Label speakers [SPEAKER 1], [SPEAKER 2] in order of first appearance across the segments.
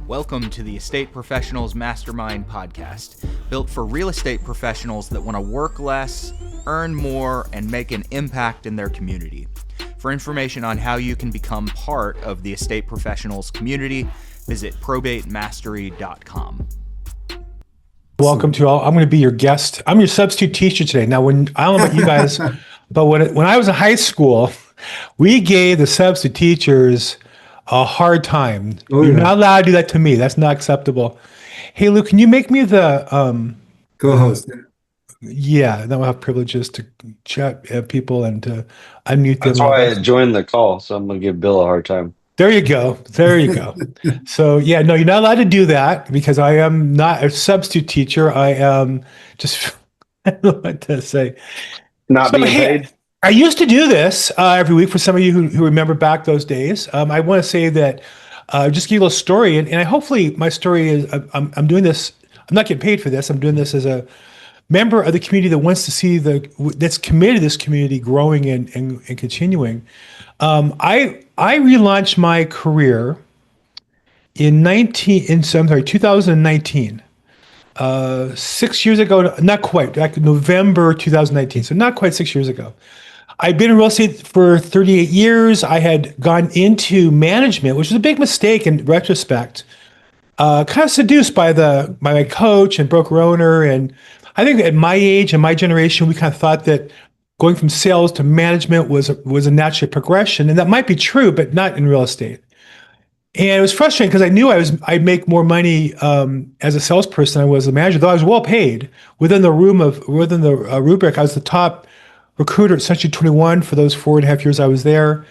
[SPEAKER 1] Welcome to the Estate Professionals Mastermind podcast, built for real estate professionals that want to work less, earn more, and make an impact in their community. For information on how you can become part of the estate professionals community, visit probatemastery.com.
[SPEAKER 2] Welcome to all. I'm going to be your guest. I'm your substitute teacher today. Now, I don't know about you guys, but when I was in high school, we gave the substitute teachers a hard time.
[SPEAKER 3] Oh,
[SPEAKER 2] You're
[SPEAKER 3] yeah.
[SPEAKER 2] not allowed to do that to me. That's not acceptable. Hey, Lou, can you make me the
[SPEAKER 3] Co-host.
[SPEAKER 2] yeah, then we'll have privileges to chat people and to unmute them.
[SPEAKER 4] That's why I joined the call, so I'm gonna give Bill a hard time.
[SPEAKER 2] There you go. There you go. So yeah, no, you're not allowed to do that because I am not a substitute teacher. I am just, I don't know what to say.
[SPEAKER 4] Not
[SPEAKER 2] So,
[SPEAKER 4] being
[SPEAKER 2] hey,
[SPEAKER 4] paid.
[SPEAKER 2] I used to do this every week for some of you who remember back those days. I want to say that just give you a little story, and I hopefully my story is I'm doing this. I'm not getting paid for this. I'm doing this as a member of the community that wants to see that's committed to this community growing and continuing. I relaunched my career in 2019. 6 years ago, not quite, back in November 2019, so not quite 6 years ago. I'd been in real estate for 38 years. I had gone into management, which was a big mistake in retrospect. Kind of seduced by my coach and broker owner, and I think at my age and my generation, we kind of thought that going from sales to management was a natural progression, and that might be true, but not in real estate. And it was frustrating because I knew I'd make more money as a salesperson than I was a manager, though I was well paid within the rubric. I was the top recruiter at Century 21 for those 4.5 years I was there,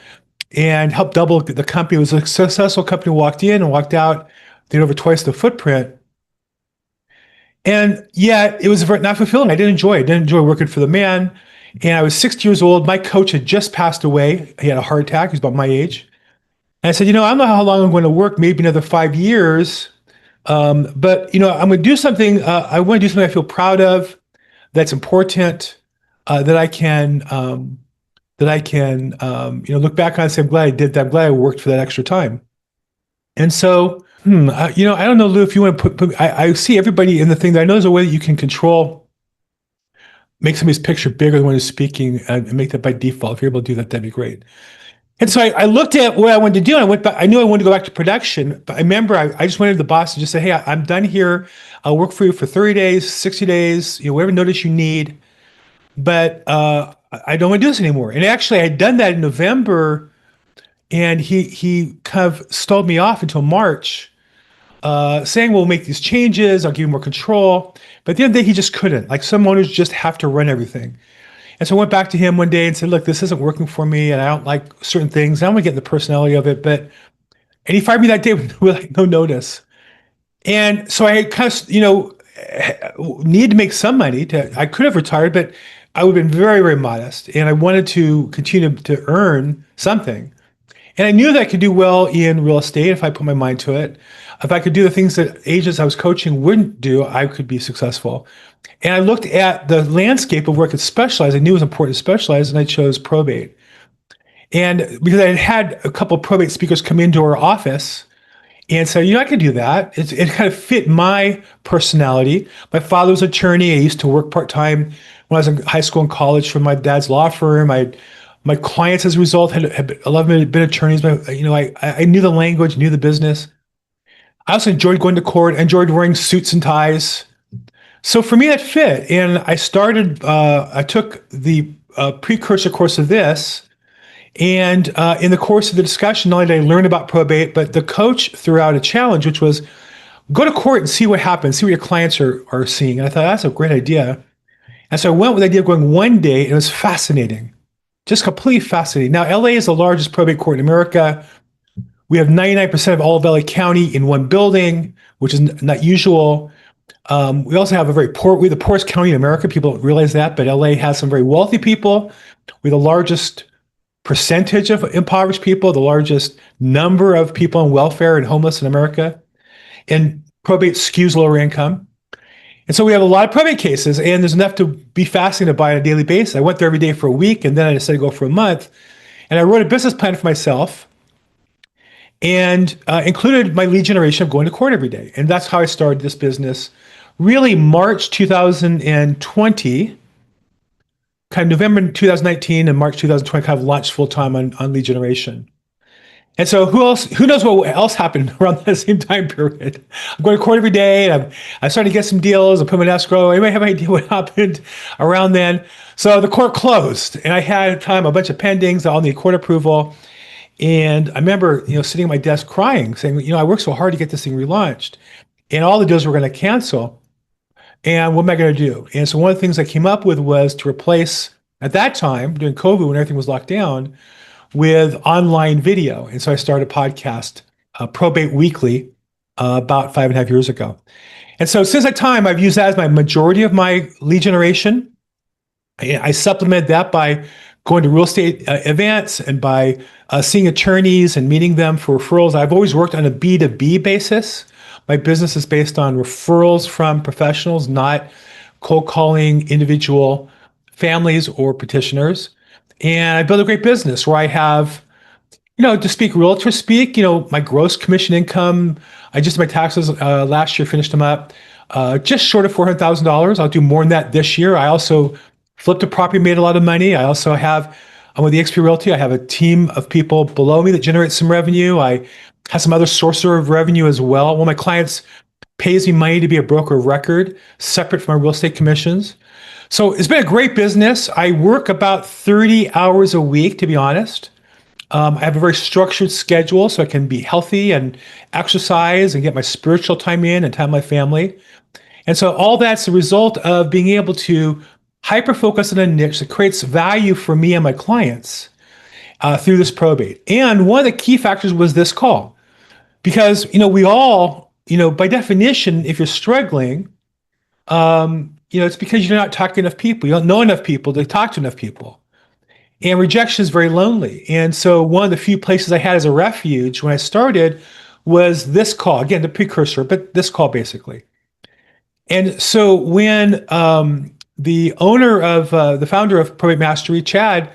[SPEAKER 2] and helped double the company. It was a successful company. Walked in and walked out. Did over twice the footprint. And yet it was not fulfilling. I didn't enjoy it. I didn't enjoy working for the man. And I was 60 years old. My coach had just passed away. He had a heart attack. He was about my age. And I said, I don't know how long I'm going to work, maybe another 5 years. But, I'm going to do something. I want to do something I feel proud of, that's important, that I can look back on and say, I'm glad I did that. I'm glad I worked for that extra time. And so, I don't know, Lou, if you want to I see everybody in the thing that I know there's a way that you can control, make somebody's picture bigger than when who's speaking and make that by default. If you're able to do that, that'd be great. And so I looked at what I wanted to do, and I went back. I knew I wanted to go back to production, but I remember I just went to the boss and just said, hey, I'm done here. I'll work for you for 30 days, 60 days, whatever notice you need. But I don't want to do this anymore. And actually, I had done that in November, and he kind of stalled me off until March, saying, we'll make these changes. I'll give you more control. But at the end of the day, he just couldn't. Like, some owners just have to run everything. And so I went back to him one day and said, look, this isn't working for me, and I don't like certain things. I don't want to get in the personality of it. And he fired me that day with no notice. And so I kind of, needed to make some money. I could have retired, but I would have been very, very modest. And I wanted to continue to earn something. And I knew that I could do well in real estate if I put my mind to it. If I could do the things that agents I was coaching wouldn't do, I could be successful. And I looked at the landscape of where I could specialize. I knew it was important to specialize, and I chose probate. And because I had a couple of probate speakers come into our office and said, I can do that. It kind of fit my personality. My father was an attorney. I used to work part-time when I was in high school and college for my dad's law firm. My clients, as a result, had a lot of them had been attorneys. But, I knew the language, knew the business. I also enjoyed going to court. I enjoyed wearing suits and ties. So for me, that fit. And I took the precursor course of this. And in the course of the discussion, not only did I learn about probate, but the coach threw out a challenge, which was go to court and see what happens, see what your clients are seeing. And I thought, that's a great idea. And so I went with the idea of going one day, and it was fascinating. Just completely fascinating. Now, LA is the largest probate court in America. We have 99% of all of LA County in one building, which is not usual. We also have we're the poorest county in America. People don't realize that, but LA has some very wealthy people. We're the largest percentage of impoverished people, the largest number of people on welfare and homeless in America. And probate skews lower income. And so we have a lot of probate cases, and there's enough to be fascinated by on a daily basis. I went there every day for a week, and then I decided to go for a month. And I wrote a business plan for myself. and included my lead generation of going to court every day. And that's how I started this business. Really, March 2020, kind of November 2019 and March 2020, kind of launched full time on lead generation. And so who knows what else happened around that same time period? I'm going to court every day, and I started to get some deals. I put them in escrow. Anybody have any idea what happened around then? So the court closed, and I had at the time a bunch of pendings that all need court approval. And I remember, sitting at my desk crying, saying, I worked so hard to get this thing relaunched, and all the deals were going to cancel. And what am I going to do? And so one of the things I came up with was to replace, at that time, during COVID, when everything was locked down, with online video. And so I started a podcast, Probate Weekly, about 5.5 years ago. And so since that time, I've used that as my majority of my lead generation. I supplement that by going to real estate events and by seeing attorneys and meeting them for referrals. I've always worked on a B2B basis. My business is based on referrals from professionals, not cold calling individual families or petitioners. And I built a great business where I have, to speak realtor speak, my gross commission income, I just did my taxes last year, finished them up, just short of $400,000. I'll do more than that this year. I also flipped a property, made a lot of money. I also I'm with eXp Realty. I have a team of people below me that generate some revenue. I have some other source of revenue as well. One of my clients pays me money to be a broker of record, separate from my real estate commissions. So it's been a great business. I work about 30 hours a week, to be honest. I have a very structured schedule so I can be healthy and exercise and get my spiritual time in and time with my family. And so all that's the result of being able to hyper-focus on a niche that creates value for me and my clients through this probate. And one of the key factors was this call. Because, we all, by definition, if you're struggling, it's because you're not talking to enough people. You don't know enough people to talk to enough people. And rejection is very lonely. And so one of the few places I had as a refuge when I started was this call. Again, the precursor, but this call basically. And so when the founder of Probate Mastery, Chad,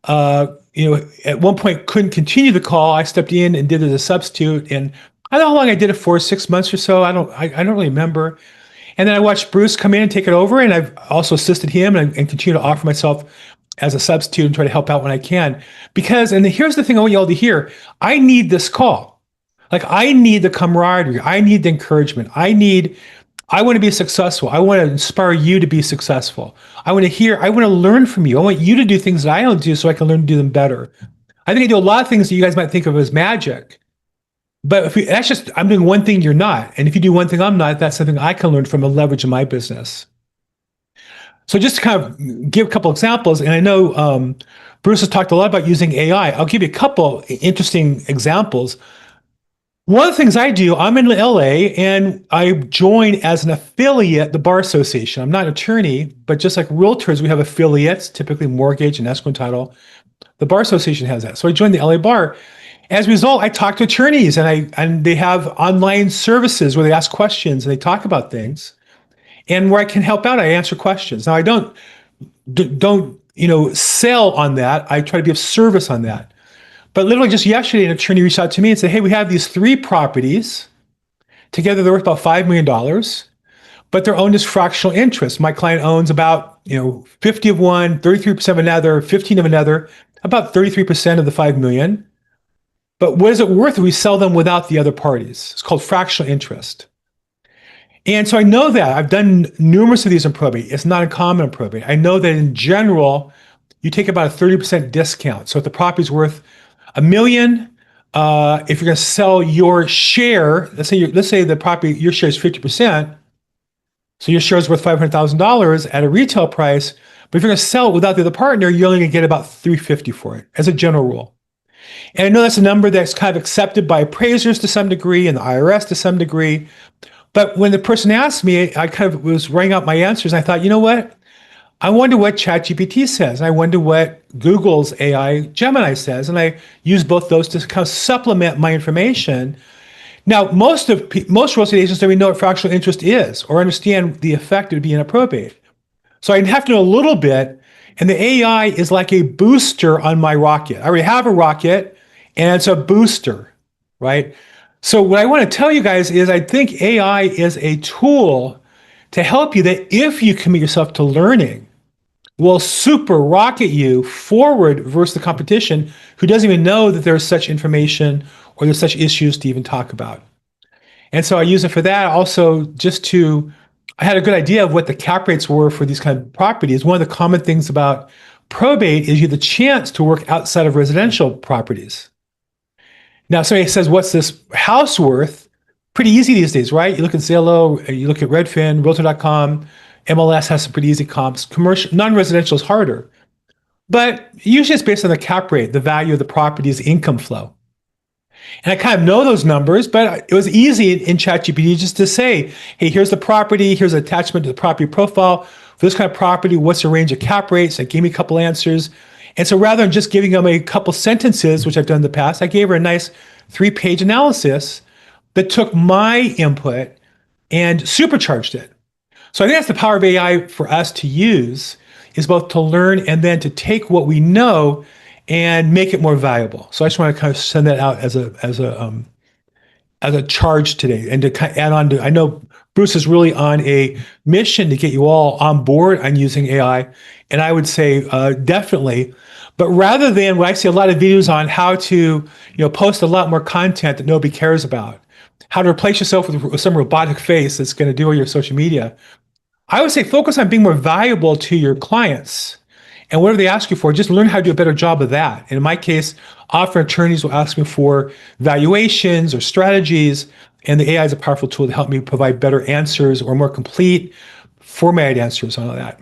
[SPEAKER 2] at one point couldn't continue the call, I stepped in and did it as a substitute. And I don't know how long I did it for, 6 months or so. I don't really remember. And then I watched Bruce come in and take it over, and I've also assisted him and continue to offer myself as a substitute and try to help out when I can. And here's the thing I want you all to hear, I need this call. Like, I need the camaraderie. I need the encouragement. I want to be successful. I want to inspire you to be successful. I want to learn from you. I want you to do things that I don't do so I can learn to do them better. I think I do a lot of things that you guys might think of as magic. But I'm doing one thing you're not. And if you do one thing I'm not, that's something I can learn from and leverage in my business. So just to kind of give a couple examples, and I know Bruce has talked a lot about using AI. I'll give you a couple interesting examples. One of the things I do, I'm in LA and I join as an affiliate, the Bar Association. I'm not an attorney, but just like realtors, we have affiliates, typically mortgage and escrow and title. The Bar Association has that. So I joined the LA Bar. As a result, I talk to attorneys and they have online services where they ask questions and they talk about things. And where I can help out, I answer questions. Now I don't sell on that. I try to be of service on that. But literally just yesterday, an attorney reached out to me and said, hey, we have these 3 properties. Together, they're worth about $5 million, but they're owned as fractional interest. My client owns about 50 of one, 33% of another, 15 of another, about 33% of the $5 million. But what is it worth if we sell them without the other parties? It's called fractional interest. And so I know that. I've done numerous of these in probate. It's not uncommon in probate. I know that in general, you take about a 30% discount. So if the property's worth $1 million, if you're going to sell your share, let's say the property, your share is 50%, so your share is worth $500,000 at a retail price, but if you're going to sell it without the other partner, you're only going to get about $350 for it, as a general rule. And I know that's a number that's kind of accepted by appraisers to some degree and the IRS to some degree. But when the person asked me, I kind of was writing out my answers. And I thought, you know what? I wonder what ChatGPT says. I wonder what Google's AI Gemini says. And I use both those to kind of supplement my information. Now, most real estate agents don't even know what fractional interest is or understand the effect it would be in a probate. So I have to know a little bit. And the AI is like a booster on my rocket. I already have a rocket, and it's a booster. right? So what I want to tell you guys is I think AI is a tool to help you that if you commit yourself to learning, will super rocket you forward versus the competition who doesn't even know that there's such information or there's such issues to even talk about. And so I use it for that. Also, I had a good idea of what the cap rates were for these kind of properties. One of the common things about probate is you have the chance to work outside of residential properties. Now, somebody says, what's this house worth? Pretty easy these days, right? You look at Zillow, you look at Redfin, Realtor.com, MLS has some pretty easy comps. Commercial, non-residential is harder. But usually it's based on the cap rate, the value of the property's income flow. And I kind of know those numbers, but it was easy in ChatGPT just to say, hey, here's the property, here's an attachment to the property profile. For this kind of property, what's the range of cap rates? It gave me a couple answers. And so rather than just giving them a couple sentences, which I've done in the past, I gave her a nice 3-page analysis that took my input and supercharged it. So I think that's the power of AI for us to use, is both to learn and then to take what we know and make it more valuable. So I just want to kind of send that out as a charge today, and to kind of add on to, I know Bruce is really on a mission to get you all on board on using AI, and I would say definitely. But rather than what I see a lot of videos on how to, post a lot more content that nobody cares about, how to replace yourself with some robotic face that's going to do all your social media, I would say focus on being more valuable to your clients. And whatever they ask you for, just learn how to do a better job of that. And in my case, often attorneys will ask me for valuations or strategies, and the AI is a powerful tool to help me provide better answers or more complete formatted answers on all that.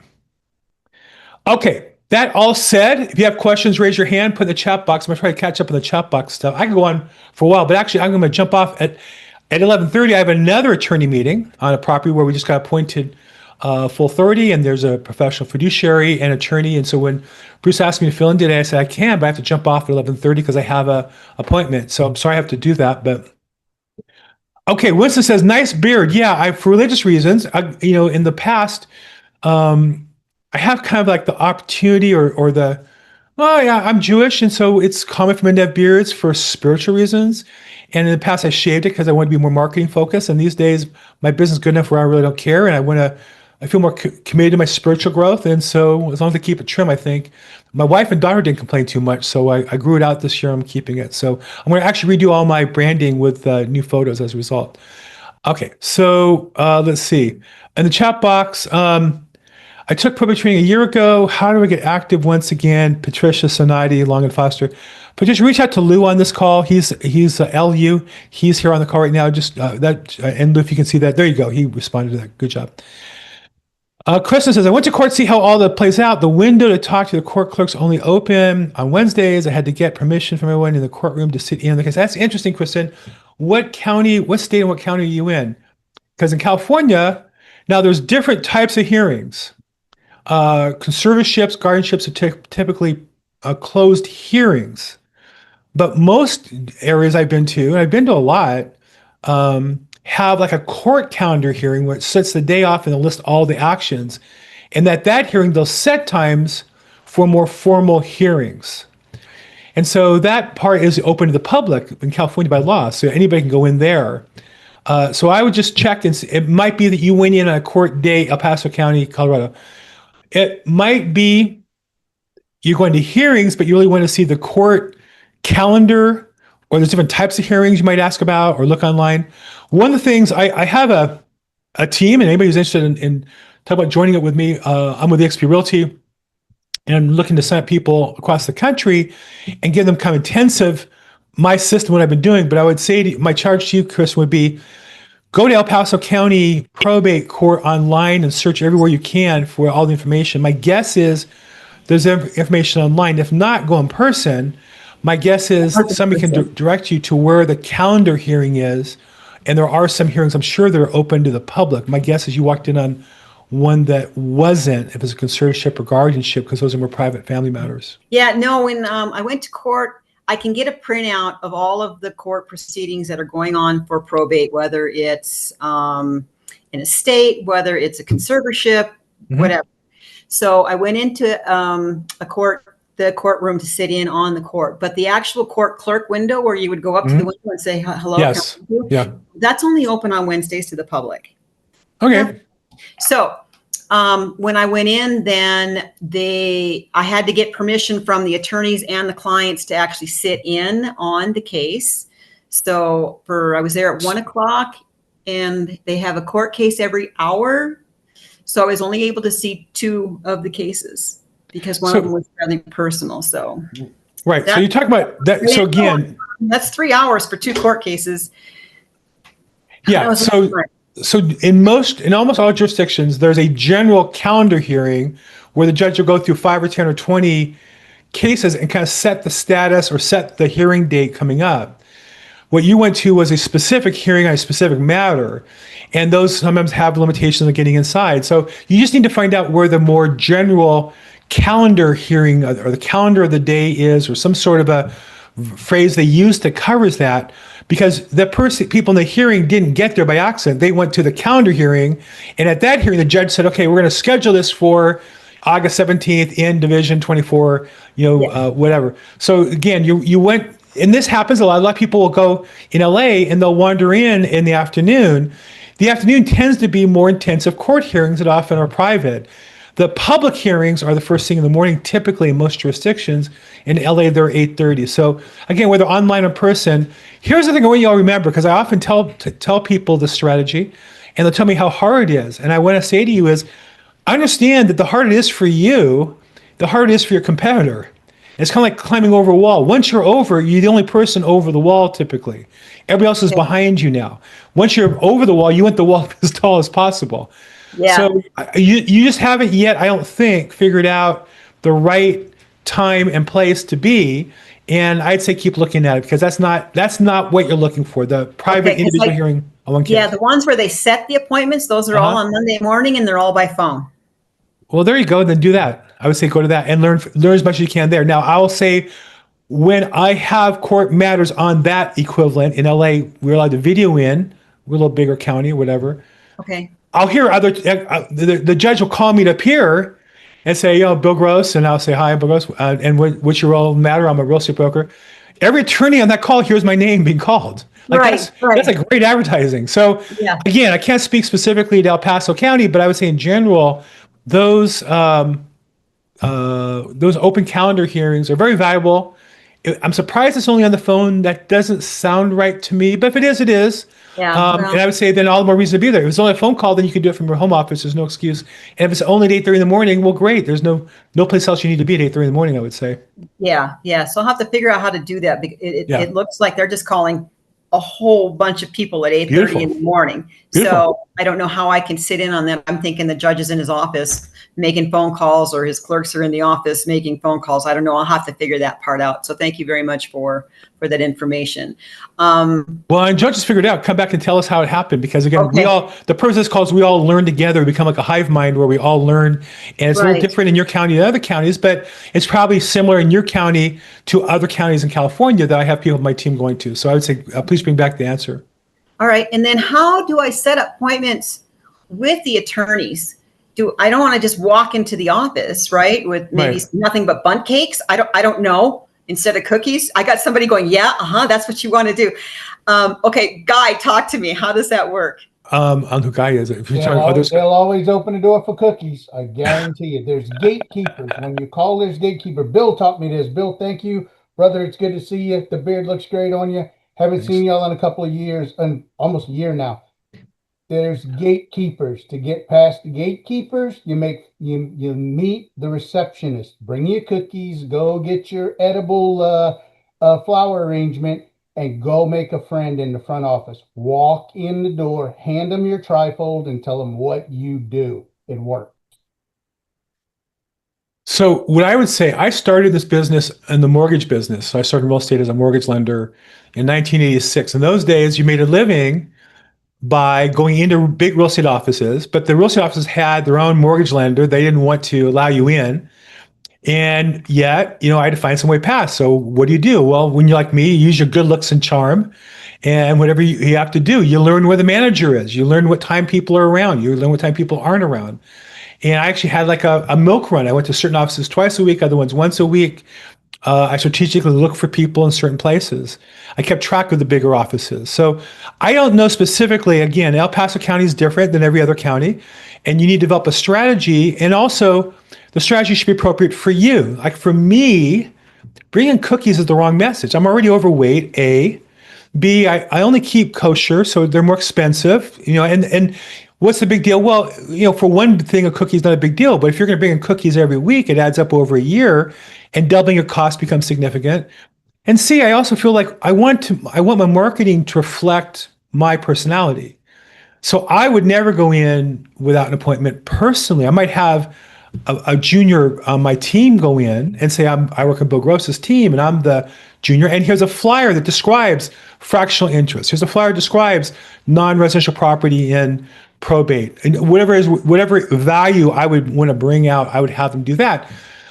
[SPEAKER 2] Okay, that all said, if you have questions, raise your hand, put in the chat box. I'm going to try to catch up on the chat box stuff. I can go on for a while, but actually I'm going to jump off at 11:30. I have another attorney meeting on a property where we just got appointed full 30, and there's a professional fiduciary and attorney. And so when Bruce asked me to fill in today, I said I can, but I have to jump off at 11:30 because I have a appointment. So I'm sorry I have to do that. But okay, Winston says, nice beard. Yeah, for religious reasons, in the past, I have kind of like the opportunity or the, oh yeah, I'm Jewish, and so it's common for men to have beards for spiritual reasons. And in the past, I shaved it because I want to be more marketing focused. And these days, my business is good enough where I really don't care, and I feel more committed to my spiritual growth. And so as long as I keep it trim, I think my wife and daughter didn't complain too much. So I grew it out this year. I'm keeping it. So I'm going to actually redo all my branding with new photos as a result. Okay, so let's see. In the chat box, I took probate training a year ago. How do I get active once again? Patricia Sonati, Long and Foster. Patricia, reach out to Lou on this call. He's LU. He's here on the call right now. Just and Lou, if you can see that, there you go. He responded to that. Good job. Kristen says, I went to court to see how all that plays out. The window to talk to the court clerks only open on Wednesdays. I had to get permission from everyone in the courtroom to sit in on the case. That's interesting, Kristen. What state and what county are you in? Because in California, now there's different types of hearings. Conservatorships, guardianships are typically closed hearings. But most areas I've been to, and I've been to a lot, have like a court calendar hearing where it sets the day off and they'll list all the actions. And that hearing, they'll set times for more formal hearings. And so that part is open to the public in California by law, so anybody can go in there. So I would just check and see. It might be that you went in on a court day, El Paso County, Colorado. It might be you're going to hearings, but you really want to see the court calendar, or there's different types of hearings you might ask about or look online. One of the things, I have a team, and anybody who's interested in talking about joining it with me, I'm with eXp Realty, and I'm looking to sign up people across the country and give them kind of intensive, my system, what I've been doing. But I would say my charge to you, Chris, would be go to El Paso County Probate Court online and search everywhere you can for all the information. My guess is there's information online. If not, go in person. My guess is somebody can direct you to where the calendar hearing is, and there are some hearings I'm sure that are open to the public. My guess is you walked in on one that wasn't, if it's a conservatorship or guardianship, because those are more private family matters.
[SPEAKER 5] Yeah, no, when I went to court, I can get a printout of all of the court proceedings that are going on for probate, whether it's an estate, whether it's a conservatorship, whatever. So I went into a court the courtroom to sit in on the court, but the actual court clerk window where you would go up to the window and say, hello,
[SPEAKER 2] Yes.
[SPEAKER 5] can I help you?"
[SPEAKER 2] Yeah.
[SPEAKER 5] That's only open on Wednesdays to the public.
[SPEAKER 2] Okay.
[SPEAKER 5] So when I went in, then I had to get permission from the attorneys and the clients to actually sit in on the case. So I was there at 1:00, and they have a court case every hour. So I was only able to see 2 of the cases because one of them was fairly personal. So
[SPEAKER 2] right. So you talk about that. So again,
[SPEAKER 5] that's 3 hours for 2 court cases.
[SPEAKER 2] yeah. So in almost all jurisdictions, there's a general calendar hearing where the judge will go through 5 or 10 or 20 cases and kind of set the status or set the hearing date coming up. What you went to was a specific hearing on a specific matter, and those sometimes have limitations on getting inside. So you just need to find out where the more general calendar hearing or the calendar of the day is, or some sort of a phrase they use that covers that, because the people in the hearing didn't get there by accident. They went to the calendar hearing, and at that hearing, the judge said, okay, we're going to schedule this for August 17th in Division 24, whatever. So again, you went, and this happens a lot. A lot of people will go in LA and they'll wander in the afternoon. The afternoon tends to be more intensive court hearings that often are private. The public hearings are the first thing in the morning, typically in most jurisdictions. In LA, they're 8:30. So again, whether online or in person, here's the thing I want you all remember, because I often tell people the strategy, and they'll tell me how hard it is. And I want to say to you is, understand that the harder it is for you, the harder it is for your competitor. It's kind of like climbing over a wall. Once you're over, you're the only person over the wall typically. Everybody else is behind you now. Once you're over the wall, you want the wall as tall as possible.
[SPEAKER 5] Yeah.
[SPEAKER 2] So you just haven't yet, I don't think, figured out the right time and place to be. And I'd say keep looking at it, because that's not what you're looking for. The private individual hearing on one case.
[SPEAKER 5] Yeah, the ones where they set the appointments, those are all on Monday morning, and they're all by phone.
[SPEAKER 2] Well, there you go. Then do that. I would say go to that and learn as much as you can there. Now, I will say, when I have court matters on that equivalent in LA, we're allowed to video in. We're a little bigger county or whatever.
[SPEAKER 5] Okay.
[SPEAKER 2] I'll hear the judge will call me to appear and say, Bill Gross, and I'll say, hi, Bill Gross, and what's your role matter? I'm a real estate broker. Every attorney on that call hears my name being called. That's like great advertising. So again, I can't speak specifically to El Paso County, but I would say in general, those open calendar hearings are very valuable. I'm surprised it's only on the phone. That doesn't sound right to me, but if it is, it is.
[SPEAKER 5] Yeah.
[SPEAKER 2] And I would say then all the more reason to be there. If it's only a phone call, then you can do it from your home office. There's no excuse. And if it's only at 8:30 in the morning, well, great. There's no place else you need to be at 8:30 in the morning, I would say.
[SPEAKER 5] Yeah. So I'll have to figure out how to do that. It looks like they're just calling a whole bunch of people at 8:30 in the morning.
[SPEAKER 2] Beautiful.
[SPEAKER 5] So I don't know how I can sit in on them. I'm thinking the judge is in his office making phone calls, or his clerks are in the office making phone calls. I don't know. I'll have to figure that part out. So thank you very much for that information.
[SPEAKER 2] Well, and judges figured it out. Come back and tell us how it happened, because again, the purpose of this call is we all learn together. We become like a hive mind where we all learn, and it's a little different in your county than other counties, but it's probably similar in your county to other counties in California that I have people on my team going to. So I would say, please bring back the answer.
[SPEAKER 5] All right. And then how do I set appointments with the attorneys? I don't want to just walk into the office, right, with maybe nothing but bundt cakes. I don't know. Instead of cookies, I got somebody going, that's what you want to do. Okay, Guy, talk to me. How does that work?
[SPEAKER 2] I don't know who Guy is. If you're
[SPEAKER 6] they'll always open the door for cookies. I guarantee you. There's gatekeepers. When you call this gatekeeper, Bill taught me this. Bill, thank you. Brother, it's good to see you. The beard looks great on you. Haven't seen y'all in a couple of years, and almost a year now. There's gatekeepers. To get past the gatekeepers, you meet the receptionist. Bring your cookies. Go get your edible flower arrangement, and go make a friend in the front office. Walk in the door, hand them your trifold, and tell them what you do. It works.
[SPEAKER 2] So what I would say, I started this business in the mortgage business. So I started real estate as a mortgage lender in 1986. In those days, you made a living by going into big real estate offices, but the real estate offices had their own mortgage lender. They didn't want to allow you in. And yet, I had to find some way past. So what do? Well, when you're like me, you use your good looks and charm, and whatever you have to do, you learn where the manager is. You learn what time people are around. You learn what time people aren't around. And I actually had like a milk run. I went to certain offices twice a week, other ones once a week. I strategically look for people in certain places. I kept track of the bigger offices. So I don't know specifically, again, El Paso County is different than every other county, and you need to develop a strategy. And also, the strategy should be appropriate for you. Like for me, bringing cookies is the wrong message. I'm already overweight, A. B, I only keep kosher, so they're more expensive, and what's the big deal? Well, for one thing, a cookie is not a big deal, but if you're going to bring in cookies every week, it adds up over a year, and doubling your cost becomes significant. And C, I also feel like I want my marketing to reflect my personality. So I would never go in without an appointment personally. I might have a junior on my team go in and say, I work on Bill Gross's team and I'm the junior. And here's a flyer that describes fractional interest. Here's a flyer that describes non-residential property in probate, and whatever value I would want to bring out, I would have them do that.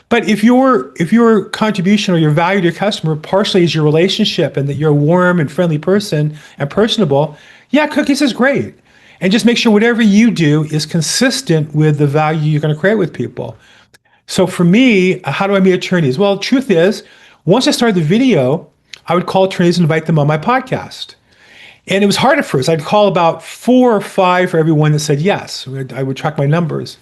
[SPEAKER 2] But if your contribution or your value to your customer partially is your relationship and that you're a warm and friendly person and personable, yeah, cookies is great. And just make sure whatever you do is consistent with the value you're going to create with people. So for me, how do I meet attorneys? Well, truth is, once I started the video, I would call attorneys and invite them on my podcast. And it was hard at first. I'd call about 4 or 5 for everyone that said yes. I would track my numbers.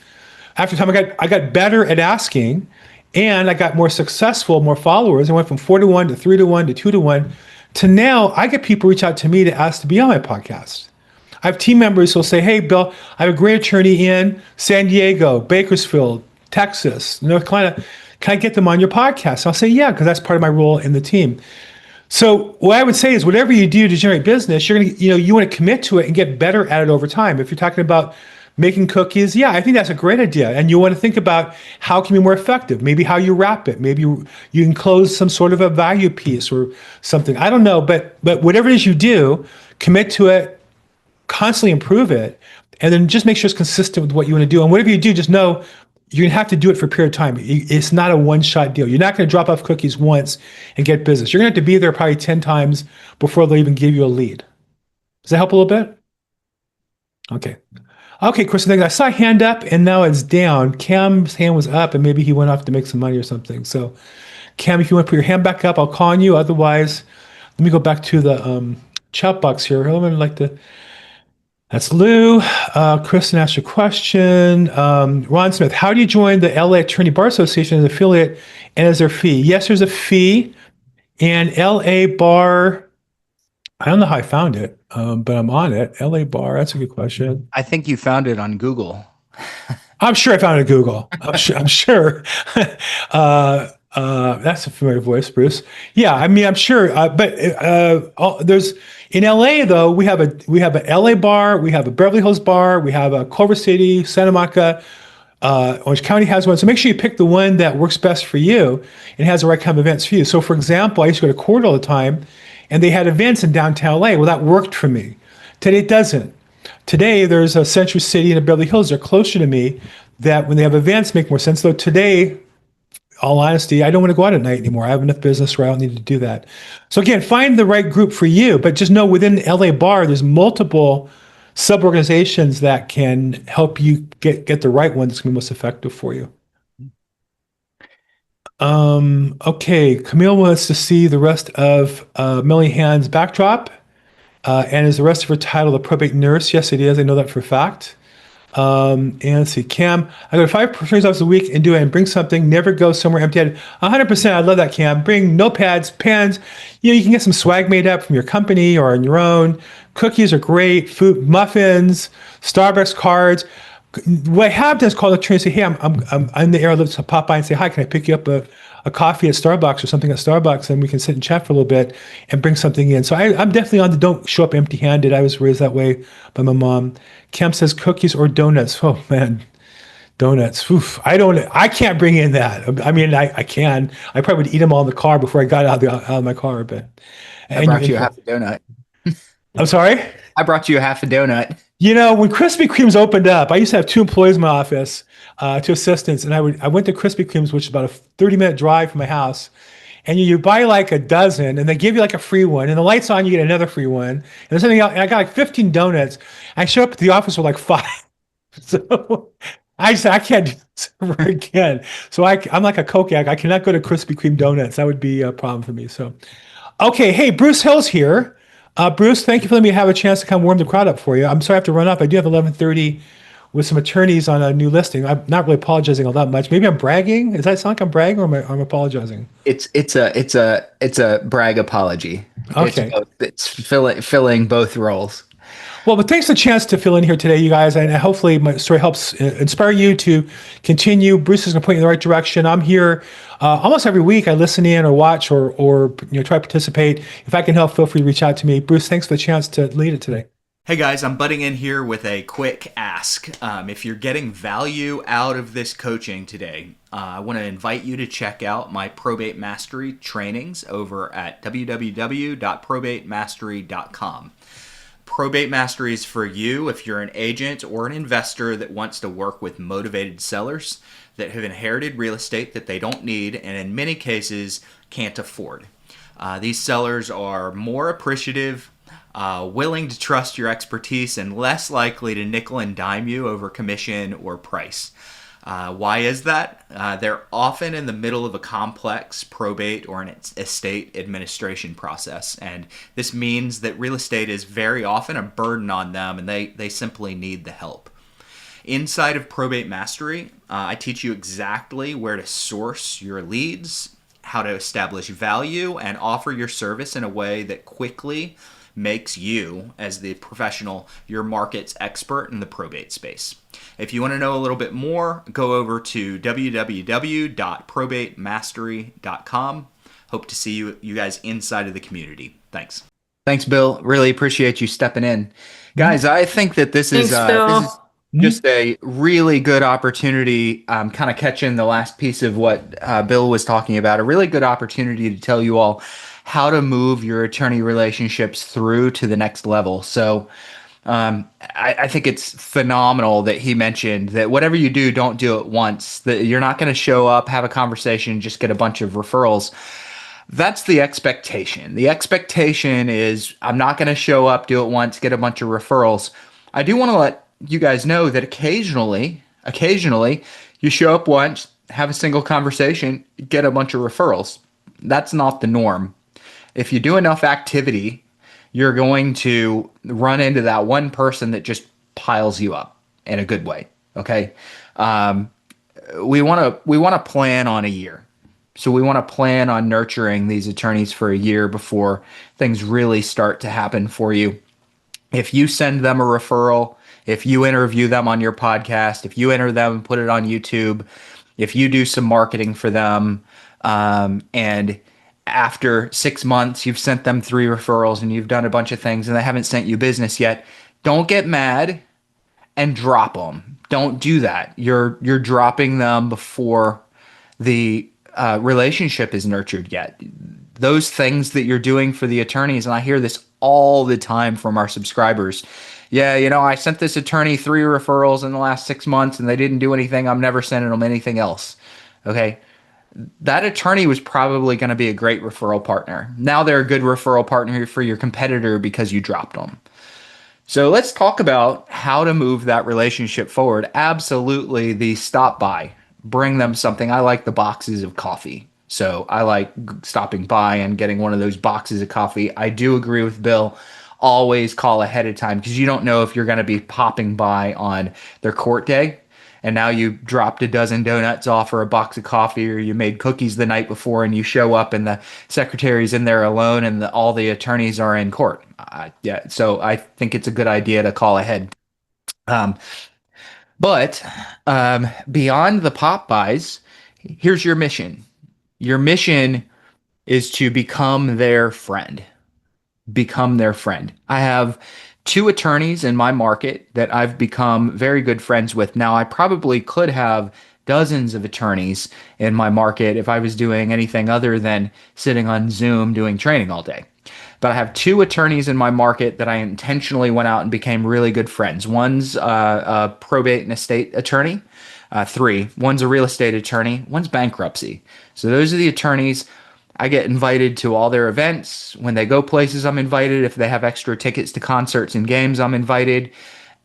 [SPEAKER 2] After time, I got better at asking, and I got more successful, more followers. I went from 4 to 1 to 3 to 1 to 2 to 1 to now I get people reach out to me to ask to be on my podcast. I have team members who'll say, hey, Bill, I have a great attorney in San Diego, Bakersfield, Texas, North Carolina. Can I get them on your podcast? I'll say, yeah, because that's part of my role in the team. So what I would say is whatever you do to generate business, you want to commit to it and get better at it over time. If you're talking about making cookies, yeah, I think that's a great idea. And you want to think about how can you be more effective, maybe how you wrap it, maybe you enclose some sort of a value piece or something. I don't know, but whatever it is you do, commit to it, constantly improve it, and then just make sure it's consistent with what you want to do. And whatever you do, just know you're going to have to do it for a period of time. It's not a one-shot deal. You're not going to drop off cookies once and get business. You're going to have to be there probably 10 times before they'll even give you a lead. Does that help a little bit? Okay, Chris, I saw a hand up and now it's down. Cam's hand was up and maybe he went off to make some money or something. So Cam, if you want to put your hand back up, I'll call on you. Otherwise, let me go back to the chat box here. That's Lou. Kristen asked a question. Ron Smith, how do you join the LA Attorney Bar Association as an affiliate, and is there a fee? Yes, there's a fee. And LA Bar, I don't know how I found it, but I'm on it. LA Bar, that's a good question.
[SPEAKER 1] I think you found it on Google.
[SPEAKER 2] I'm sure I found it on Google. I'm sure. That's a familiar voice, Bruce. Yeah, I mean, I'm sure. But there's in LA though. We have a LA bar. We have a Beverly Hills bar. We have a Culver City, Santa Monica. Orange County has one. So make sure you pick the one that works best for you and has the right kind of events for you. So for example, I used to go to court all the time, and they had events in downtown LA. Well, that worked for me. Today it doesn't. Today there's a Century City and a Beverly Hills. They're closer to me. That when they have events make more sense. Though today, all honesty, I don't want to go out at night anymore. I have enough business where I don't need to do that. So again, find the right group for you, but just know within LA Bar, there's multiple sub-organizations that can help you get the right one that's going to be most effective for you. Okay, Camille wants to see the rest of Melanie Hand's backdrop. And is the rest of her title the probate nurse? Yes, it is. I know that for a fact. And let's see, Cam, I go to 5 attorneys offices a week and do it and bring something, never go somewhere empty-handed. 100%, I love that, Cam. Bring notepads, pens. You can get some swag made up from your company or on your own. Cookies are great, food, muffins, Starbucks cards. What I have done is call the attorney and say, hey, I'm in the area, let's pop by and say, hi, can I pick you up a coffee at Starbucks or something at Starbucks, and we can sit and chat for a little bit and bring something in. So I'm definitely on the don't show up empty-handed. I was raised that way by my mom. Kemp says cookies or donuts. Oh man, donuts. Oof. I can't bring in that. I mean, I can. I probably would eat them all in the car before I got out of my car. But
[SPEAKER 1] I brought you half a donut.
[SPEAKER 2] I'm sorry?
[SPEAKER 1] I brought you half a donut.
[SPEAKER 2] When Krispy Kreme's opened up, I used to have 2 employees in my office, 2 assistants, and I went to Krispy Kreme's, which is about a 30-minute drive from my house. And you buy like a dozen, and they give you like a free one, and the light's on, you get another free one. And there's something else, and I got like 15 donuts. I show up at the office with like 5. So I said I can't do this ever again. So I'm like a Coke addict. I cannot go to Krispy Kreme donuts. That would be a problem for me. So, okay. Hey, Bruce Hill's here. Bruce, thank you for letting me have a chance to come warm the crowd up for you. I'm sorry I have to run off. I do have 11:30 with some attorneys on a new listing. I'm not really apologizing all that much. Maybe I'm bragging. Does that sound like I'm bragging or I'm apologizing?
[SPEAKER 1] It's a brag apology.
[SPEAKER 2] Okay.
[SPEAKER 1] It's filling both roles.
[SPEAKER 2] Well, but thanks for the chance to fill in here today, you guys, and hopefully my story helps inspire you to continue. Bruce is going to point you in the right direction. I'm here almost every week. I listen in or watch or try to participate. If I can help, feel free to reach out to me. Bruce, thanks for the chance to lead it today.
[SPEAKER 1] Hey guys, I'm butting in here with a quick ask. If you're getting value out of this coaching today, I want to invite you to check out my Probate Mastery trainings over at www.probatemastery.com. Probate Mastery is for you if you're an agent or an investor that wants to work with motivated sellers that have inherited real estate that they don't need and in many cases can't afford. These sellers are more appreciative, willing to trust your expertise, and less likely to nickel and dime you over commission or price. Why is that? They're often in the middle of a complex probate or an estate administration process, and this means that real estate is very often a burden on them, and they simply need the help. Inside of Probate Mastery, I teach you exactly where to source your leads, how to establish value, and offer your service in a way that quickly makes you, as the professional, your market's expert in the probate space. If you want to know a little bit more, go over to www.probatemastery.com. Hope to see you guys inside of the community. Thanks. Thanks, Bill. Really appreciate you stepping in. Guys, I think that this is just a really good opportunity, kind of catching the last piece of what Bill was talking about, a really good opportunity to tell you all how to move your attorney relationships through to the next level. So I think it's phenomenal that he mentioned that whatever you do, don't do it once, that you're not going to show up, have a conversation, just get a bunch of referrals. That's the expectation. The expectation is I'm not going to show up, do it once, get a bunch of referrals. I do want to let you guys know that occasionally you show up once, have a single conversation, get a bunch of referrals. That's not the norm. If you do enough activity, you're going to run into that one person that just piles you up in a good way. Okay. We want to plan on a year. So we want to plan on nurturing these attorneys for a year before things really start to happen for you. If you send them a referral, if you interview them on your podcast, if you enter them and put it on YouTube, if you do some marketing for them, and after 6 months, you've sent them 3 referrals and you've done a bunch of things and they haven't sent you business yet, don't get mad and drop them. Don't do that. You're dropping them before the relationship is nurtured yet. Those things that you're doing for the attorneys, and I hear this all the time from our subscribers. Yeah, I sent this attorney 3 referrals in the last 6 months and they didn't do anything. I'm never sending them anything else. Okay. That attorney was probably going to be a great referral partner. Now they're a good referral partner for your competitor because you dropped them. So let's talk about how to move that relationship forward. Absolutely, the stop by. Bring them something. I like the boxes of coffee. So I like stopping by and getting one of those boxes of coffee. I do agree with Bill. Always call ahead of time because you don't know if you're going to be popping by on their court day. And now you dropped a dozen donuts off or a box of coffee, or you made cookies the night before and you show up and the secretary's in there alone and all the attorneys are in court. So I think it's a good idea to call ahead. But beyond the pop buys, here's your mission. Your mission is to become their friend. Become their friend. I have 2 attorneys in my market that I've become very good friends with. Now, I probably could have dozens of attorneys in my market if I was doing anything other than sitting on Zoom doing training all day. But I have 2 attorneys in my market that I intentionally went out and became really good friends. One's a probate and estate attorney. 3. One's a real estate attorney. One's bankruptcy. So those are the attorneys. I get invited to all their events. When they go places, I'm invited. If they have extra tickets to concerts and games, I'm invited.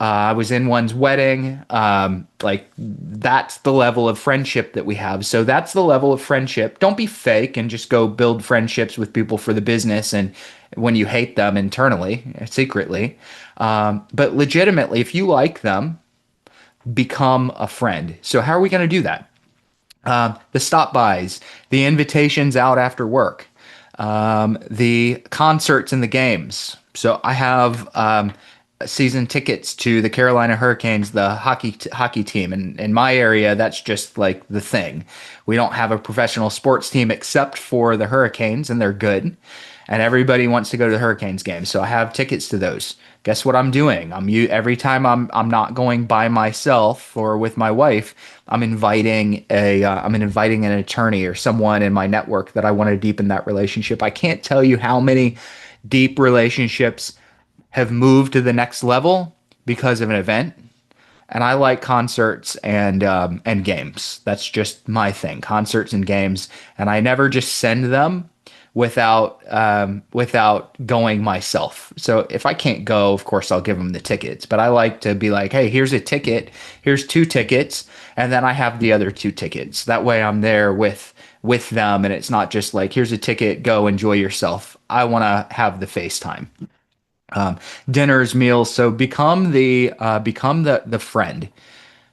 [SPEAKER 1] I was in one's wedding. Like that's the level of friendship that we have. So that's the level of friendship. Don't be fake and just go build friendships with people for the business and when you hate them internally, secretly. But legitimately, if you like them, become a friend. So how are we going to do that? The stop bys, the invitations out after work, the concerts and the games. So I have season tickets to the Carolina Hurricanes, the hockey team, and in my area, that's just like the thing. We don't have a professional sports team except for the Hurricanes, and they're good. And everybody wants to go to the Hurricanes games, so I have tickets to those. Guess what I'm doing? Every time I'm not going by myself or with my wife. I'm inviting an attorney or someone in my network that I want to deepen that relationship. I can't tell you how many deep relationships have moved to the next level because of an event. And I like concerts and games. That's just my thing, concerts and games. And I never just send them without going myself. So if I can't go, of course I'll give them the tickets. But I like to be like, hey, here's a ticket, here's 2 tickets, and then I have the other 2 tickets. That way I'm there with them, and it's not just like, here's a ticket, go enjoy yourself. I want to have the FaceTime. Dinners, meals. So become the friend.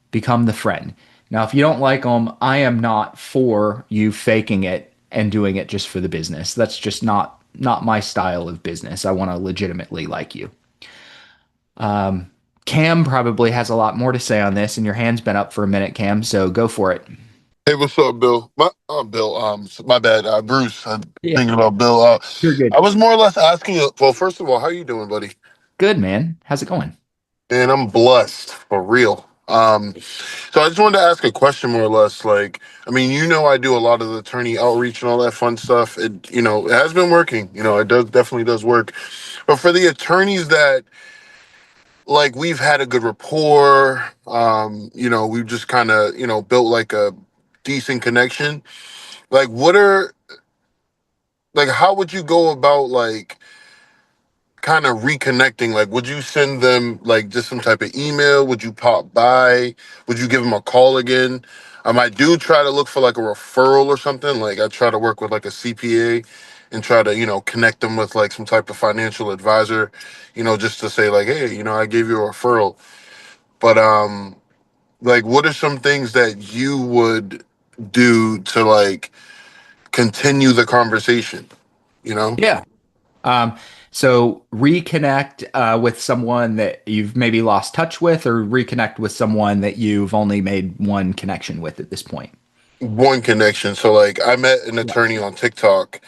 [SPEAKER 1] Become the friend. Now, if you don't like them, I am not for you faking it and doing it just for the business. That's just not my style of business. I want to legitimately like you. Cam probably has a lot more to say on this, and your hand's been up for a minute, Cam. So go for it.
[SPEAKER 7] Hey, what's up, Bill? Bill. My bad, Bruce. I'm
[SPEAKER 1] Yeah.
[SPEAKER 7] thinking about Bill.
[SPEAKER 1] You're good.
[SPEAKER 7] I was more or less asking you. Well, first of all, how you doing, buddy?
[SPEAKER 1] Good, man. How's it going?
[SPEAKER 7] Man, I'm blessed for real. So I just wanted to ask a question, more or less. Like, I mean, I do a lot of the attorney outreach and all that fun stuff. It has been working. It definitely does work. But for the attorneys that like we've had a good rapport, we've just kind of built like a decent connection. Like, how would you go about like kind of reconnecting? Like, would you send them like just some type of email? Would you pop by? Would you give them a call again? I do try to look for like a referral or something. Like, I try to work with like a CPA and try to connect them with like some type of financial advisor, just to say like, hey, I gave you a referral. But like, what are some things that you would do to like continue the conversation?
[SPEAKER 1] Yeah. So reconnect with someone that you've maybe lost touch with, or reconnect with someone that you've only made one connection with at this point.
[SPEAKER 7] One connection. So like, I met an attorney on TikTok.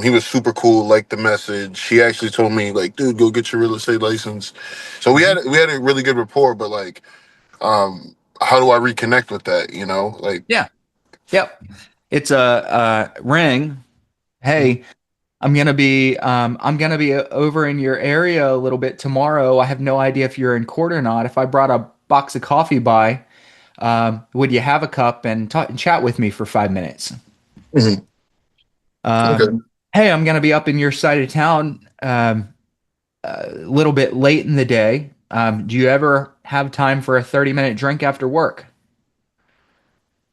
[SPEAKER 7] He was super cool, liked the message. He actually told me like, dude, go get your real estate license. So we had a really good rapport, but like, how do I reconnect with that? Like,
[SPEAKER 1] Yeah. Yep. It's a ring. Hey, I'm gonna be over in your area a little bit tomorrow. I have no idea if you're in court or not. If I brought a box of coffee by, would you have a cup and talk and chat with me for 5 minutes?
[SPEAKER 7] mhm. Okay.
[SPEAKER 1] Hey, I'm gonna be up in your side of town a little bit late in the day. Do you ever have time for a 30-minute drink after work?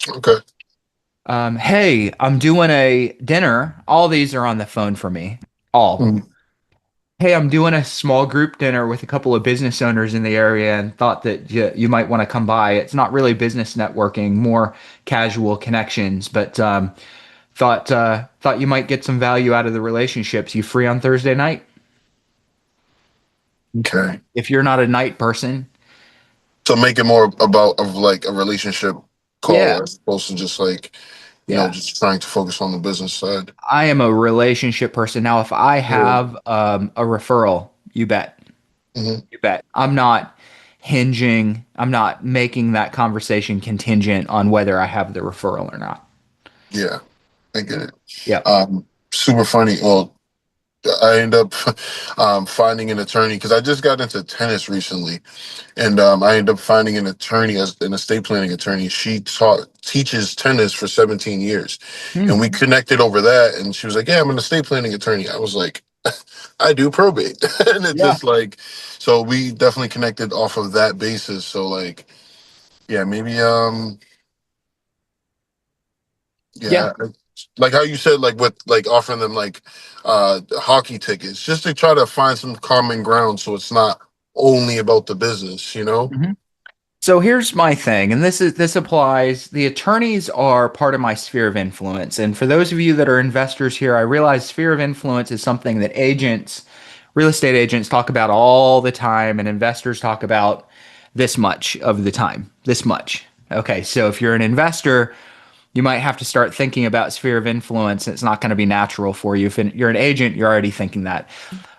[SPEAKER 7] Okay.
[SPEAKER 1] Hey, I'm doing a dinner. All these are on the phone for me. All.
[SPEAKER 7] Mhm.
[SPEAKER 1] Hey, I'm doing a small group dinner with a couple of business owners in the area and thought that you might want to come by. It's not really business networking, more casual connections, but thought you might get some value out of the relationships. You free on Thursday night?
[SPEAKER 7] Okay.
[SPEAKER 1] If you're not a night person,
[SPEAKER 7] So make it more about of like a relationship
[SPEAKER 1] yeah,
[SPEAKER 7] call as opposed to just like,
[SPEAKER 1] yeah.
[SPEAKER 7] just trying to focus on the business side.
[SPEAKER 1] I am a relationship person. Now, if I have a referral, you bet.
[SPEAKER 7] Hmm.
[SPEAKER 1] You bet. I'm not making that conversation contingent on whether I have the referral or not.
[SPEAKER 7] Yeah, I get it.
[SPEAKER 1] Yeah.
[SPEAKER 7] Super funny. Well, I end up finding an attorney because I just got into tennis recently, and I ended up finding an attorney as an estate planning attorney. She teaches tennis for 17 years,
[SPEAKER 1] Hmm.
[SPEAKER 7] and we connected over that. And she was like, "Yeah, I'm an estate planning attorney." I was like, I do probate. And it's
[SPEAKER 1] Yeah.
[SPEAKER 7] just like, so we definitely connected off of that basis. So like, yeah, maybe,
[SPEAKER 1] Yeah.
[SPEAKER 7] yeah, like how you said, like with like offering them like hockey tickets, just to try to find some common ground, so it's not only about the business, you know.
[SPEAKER 1] Mhm. So here's my thing, and this applies. The attorneys are part of my sphere of influence, and for those of you that are investors here, I realize sphere of influence is something that agents, real estate agents, talk about all the time, and investors talk about this much of the time. This much. Okay, so if you're an investor, you might have to start thinking about sphere of influence. It's not going to be natural for you. If you're an agent, you're already thinking that.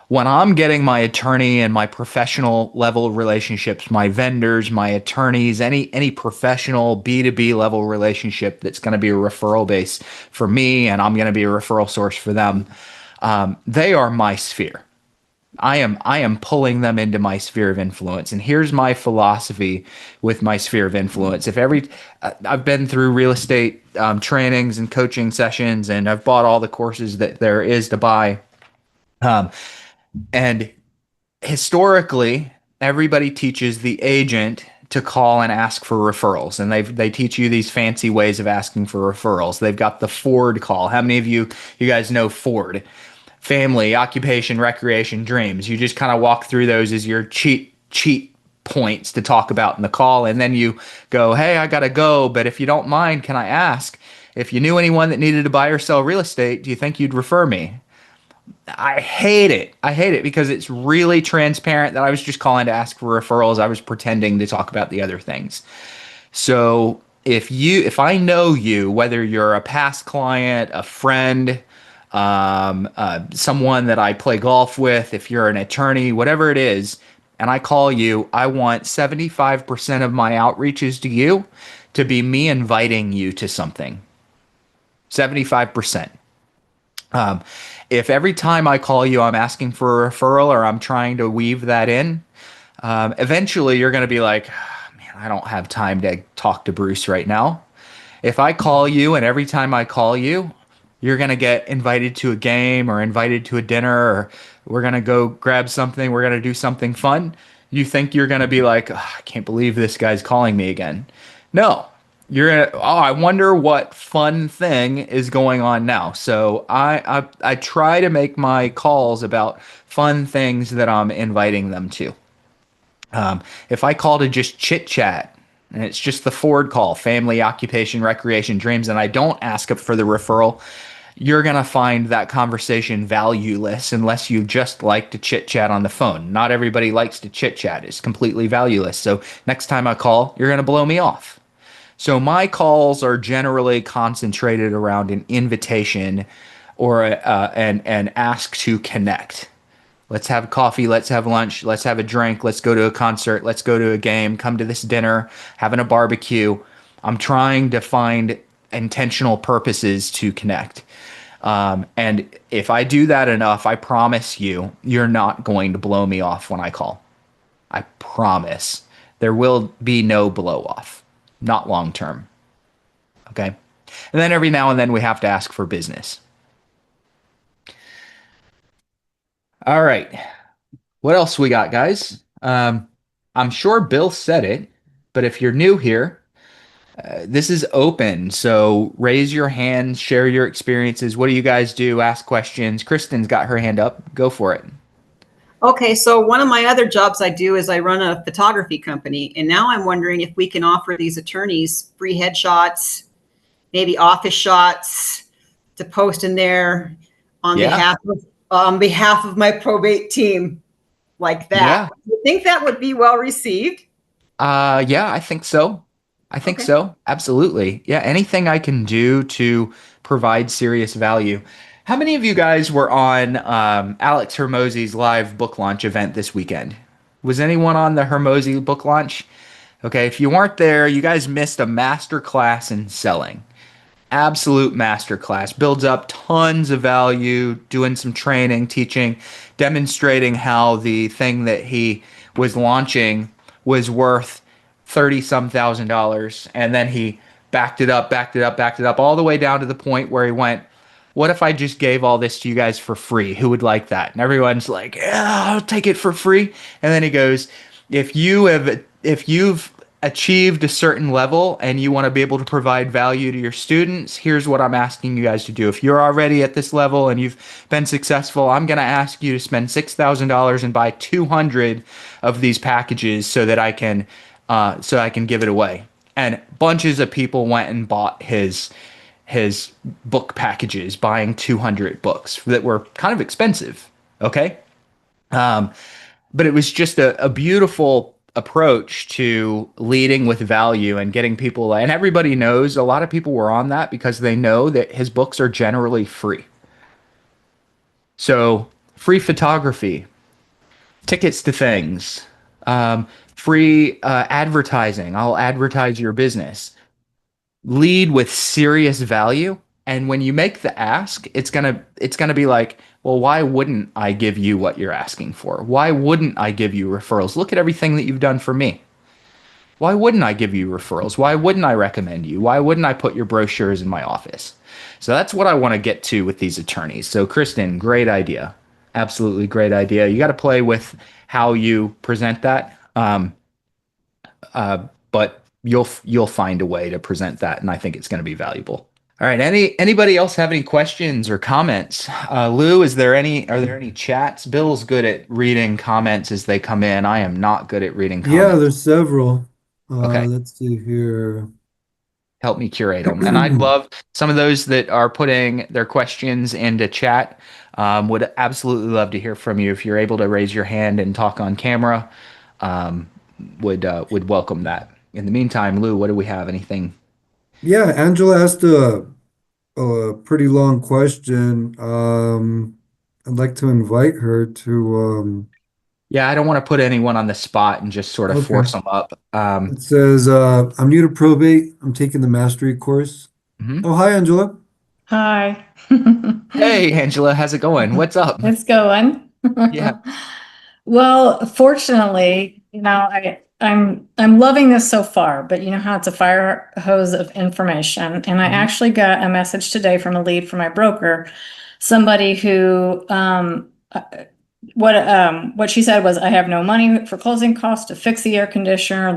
[SPEAKER 1] When I'm getting my attorney and my professional level relationships, my vendors, my attorneys, any professional B2B level relationship that's going to be a referral base for me, and I'm going to be a referral source for them, they are my sphere. I am pulling them into my sphere of influence. And here's my philosophy with my sphere of influence. I've been through real estate trainings and coaching sessions, and I've bought all the courses that there is to buy. Um, and historically, everybody teaches the agent to call and ask for referrals, and they teach you these fancy ways of asking for referrals. They've got the Ford call. How many of you guys know Ford? Family, occupation, recreation, dreams. You just kind of walk through those as your cheat points to talk about in the call, and then you go, "Hey, I gotta go, but if you don't mind, can I ask if you knew anyone that needed to buy or sell real estate? Do you think you'd refer me?" I hate it. I hate it because it's really transparent that I was just calling to ask for referrals. I was pretending to talk about the other things. So if I know you, whether you're a past client, a friend, someone that I play golf with, if you're an attorney, whatever it is, and I call you, I want 75% of my outreaches to you to be me inviting you to something. 75%. Um, if every time I call you, I'm asking for a referral or I'm trying to weave that in, eventually you're going to be like, "Ah, man, I don't have time to talk to Bruce right now." If I call you and every time I call you, you're going to get invited to a game or invited to a dinner, or we're going to go grab something, we're going to do something fun, you think you're going to be like, "Oh, I can't believe this guy's calling me again." No, you're gonna, oh, I wonder what fun thing is going on now. So I try to make my calls about fun things that I'm inviting them to. If I call to just chit chat and it's just the Ford call, family, occupation, recreation, dreams, and I don't ask for the referral, you're going to find that conversation valueless unless you just like to chit chat on the phone. Not everybody likes to chit chat. It's completely valueless. So next time I call, you're going to blow me off. So my calls are generally concentrated around an invitation or an ask to connect. Let's have coffee, let's have lunch, let's have a drink, let's go to a concert, let's go to a game, come to this dinner, having a barbecue. I'm trying to find intentional purposes to connect. And if I do that enough, I promise you, you're not going to blow me off when I call. I promise. There will be no blow off, not long term. Okay. And then every now and then we have to ask for business. All right. What else we got, guys? I'm sure Bill said it, but if you're new here, this is open. So raise your hand, share your experiences. What do you guys do? Ask questions. Kristen's got her hand up. Go for it.
[SPEAKER 5] Okay, so one of my other jobs I do is I run a photography company, and now I'm wondering if we can offer these attorneys free headshots, maybe office shots to post in there on
[SPEAKER 1] Yeah.
[SPEAKER 5] behalf of my probate team, like that.
[SPEAKER 1] Yeah.
[SPEAKER 5] Do you think that would be well received?
[SPEAKER 1] Yeah, I think so. I think
[SPEAKER 5] Okay.
[SPEAKER 1] so. Absolutely. Yeah, anything I can do to provide serious value. How many of you guys were on Alex Hermosi's live book launch event this weekend? Was anyone on the Hermosi book launch? Okay, if you weren't there, you guys missed a master class in selling. Absolute masterclass. Builds up tons of value, doing some training, teaching, demonstrating how the thing that he was launching was worth 30 some $1,000. And then he backed it up, all the way down to the point where he went, what if I just gave all this to you guys for free? Who would like that? And everyone's like, yeah, I'll take it for free. And then he goes, if you've achieved a certain level and you want to be able to provide value to your students, here's what I'm asking you guys to do. If you're already at this level and you've been successful, I'm going to ask you to spend $6,000 and buy 200 of these packages so that I can give it away. And bunches of people went and bought his book packages, buying 200 books that were kind of expensive. Okay. But it was just a beautiful approach to leading with value and getting people. And everybody knows, a lot of people were on that because they know that his books are generally free. So free photography, tickets to things, free advertising. I'll advertise your business. Lead with serious value. And when you make the ask, it's gonna be like, well, why wouldn't I give you what you're asking for? Why wouldn't I give you referrals? Look at everything that you've done for me. Why wouldn't I give you referrals? Why wouldn't I recommend you? Why wouldn't I put your brochures in my office? So that's what I want to get to with these attorneys. So Kristen, great idea. Absolutely great idea. You got to play with how you present that. But you'll find a way to present that, and I think it's going to be valuable. All right. Anybody else have any questions or comments? Lou, are there any chats? Bill's good at reading comments as they come in. I am not good at reading comments.
[SPEAKER 3] Yeah, there's several.
[SPEAKER 1] Okay.
[SPEAKER 3] Let's see here.
[SPEAKER 1] Help me curate them. And I'd love some of those that are putting their questions into chat. Would absolutely love to hear from you. If you're able to raise your hand and talk on camera, would welcome that. In the meantime, Lou, what do we have? Anything?
[SPEAKER 3] Yeah, Angela asked a pretty long question. I'd like to invite her to.
[SPEAKER 1] Yeah, I don't want to put anyone on the spot and just sort of force them up.
[SPEAKER 3] It says, I'm new to probate. I'm taking the mastery course.
[SPEAKER 1] Mhm.
[SPEAKER 3] Oh, hi, Angela.
[SPEAKER 8] Hi.
[SPEAKER 1] Hey, Angela, how's it going? What's up?
[SPEAKER 8] It's going.
[SPEAKER 1] Yeah.
[SPEAKER 8] Well, fortunately, I'm loving this so far, but you know how it's a fire hose of information. And I actually got a message today from a lead from my broker, somebody who what she said was, I have no money for closing costs to fix the air conditioner,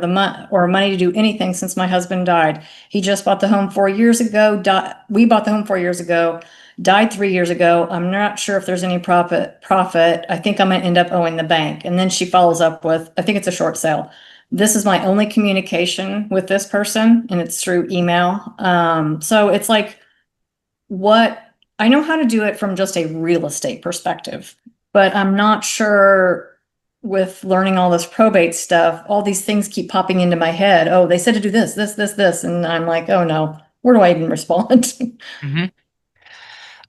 [SPEAKER 8] or money to do anything since my husband died. He just bought the home 4 years ago. We bought the home 4 years ago. Died 3 years ago. I'm not sure if there's any profit. I think I'm going to end up owing the bank. And then she follows up with, I think it's a short sale. This is my only communication with this person, and it's through email. So it's like, I know how to do it from just a real estate perspective, but I'm not sure with learning all this probate stuff, all these things keep popping into my head. Oh, they said to do this. And I'm like, oh no, where do I even respond?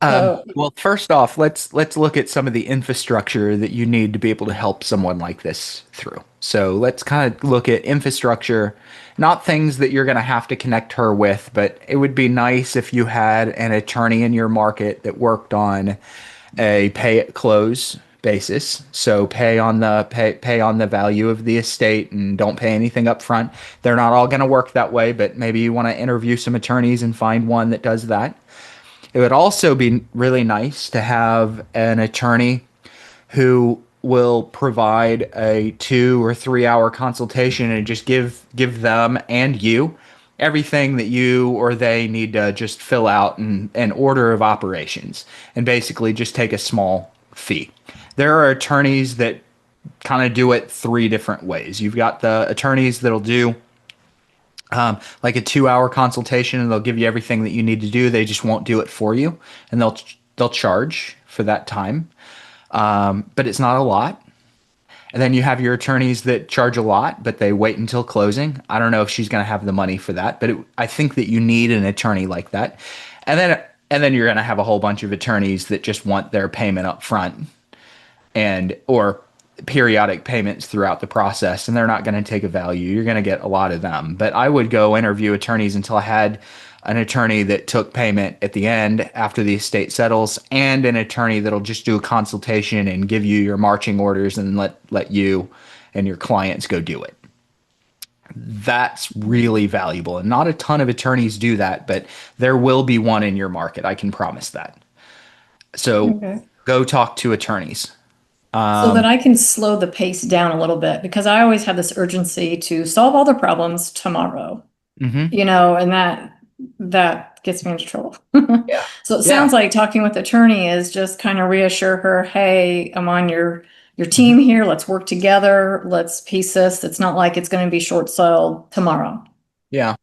[SPEAKER 1] Well, first off, let's look at some of the infrastructure that you need to be able to help someone like this through. So let's kind of look at infrastructure, not things that you're going to have to connect her with, but it would be nice if you had an attorney in your market that worked on a pay at close basis. So pay on the value of the estate and don't pay anything up front. They're not all going to work that way, but maybe you want to interview some attorneys and find one that does that. It would also be really nice to have an attorney who will provide a 2 or 3 hour consultation and just give them and you everything that you or they need to just fill out in an order of operations, and basically just take a small fee. There are attorneys that kind of do it 3 different ways. You've got the attorneys that'll do like a 2 hour consultation, and they'll give you everything that you need to do. They just won't do it for you, and they'll charge for that time. But it's not a lot. And then you have your attorneys that charge a lot, but they wait until closing. I don't know if she's going to have the money for that, but I think that you need an attorney like that. And then you're going to have a whole bunch of attorneys that just want their payment up front or periodic payments throughout the process, and they're not going to take a value. You're going to get a lot of them. But I would go interview attorneys until I had an attorney that took payment at the end after the estate settles, and an attorney that'll just do a consultation and give you your marching orders and let you and your clients go do it. That's really valuable. And not a ton of attorneys do that, but there will be one in your market. I can promise that. So
[SPEAKER 8] Okay.
[SPEAKER 1] go talk to attorneys.
[SPEAKER 8] So that I can slow the pace down a little bit, because I always have this urgency to solve all the problems tomorrow,
[SPEAKER 1] Mhm.
[SPEAKER 8] and that gets me into trouble.
[SPEAKER 1] Yeah.
[SPEAKER 8] So it
[SPEAKER 1] Yeah.
[SPEAKER 8] sounds like talking with the attorney is just kind of reassure her, hey, I'm on your team here. Let's work together. Let's piece this. It's not like it's going to be short sold tomorrow.
[SPEAKER 1] Yeah.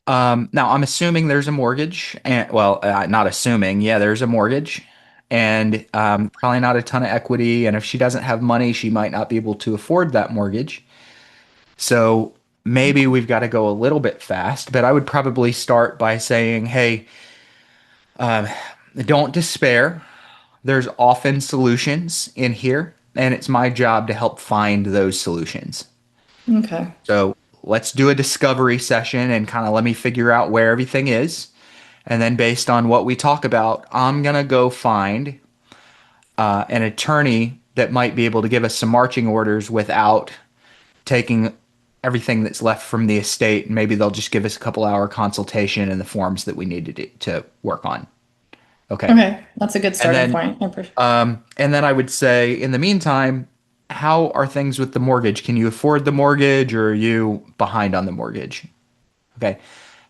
[SPEAKER 1] Now I'm assuming there's a mortgage, and well, not assuming. Yeah, there's a mortgage, and probably not a ton of equity. And if she doesn't have money, she might not be able to afford that mortgage. So maybe we've got to go a little bit fast. But I would probably start by saying, "Hey, um, don't despair. There's often solutions in here, and it's my job to help find those solutions."
[SPEAKER 8] Okay.
[SPEAKER 1] So let's do a discovery session and kind of let me figure out where everything is. And then based on what we talk about, I'm going to go find an attorney that might be able to give us some marching orders without taking everything that's left from the estate. And maybe they'll just give us a couple hour consultation and the forms that we need to work on. Okay.
[SPEAKER 8] Okay. That's a good
[SPEAKER 1] And
[SPEAKER 8] starting
[SPEAKER 1] then,
[SPEAKER 8] point. I appreciate.
[SPEAKER 1] and then I would say, in the meantime, how are things with the mortgage? Can you afford the mortgage, or are you behind on the mortgage? Okay.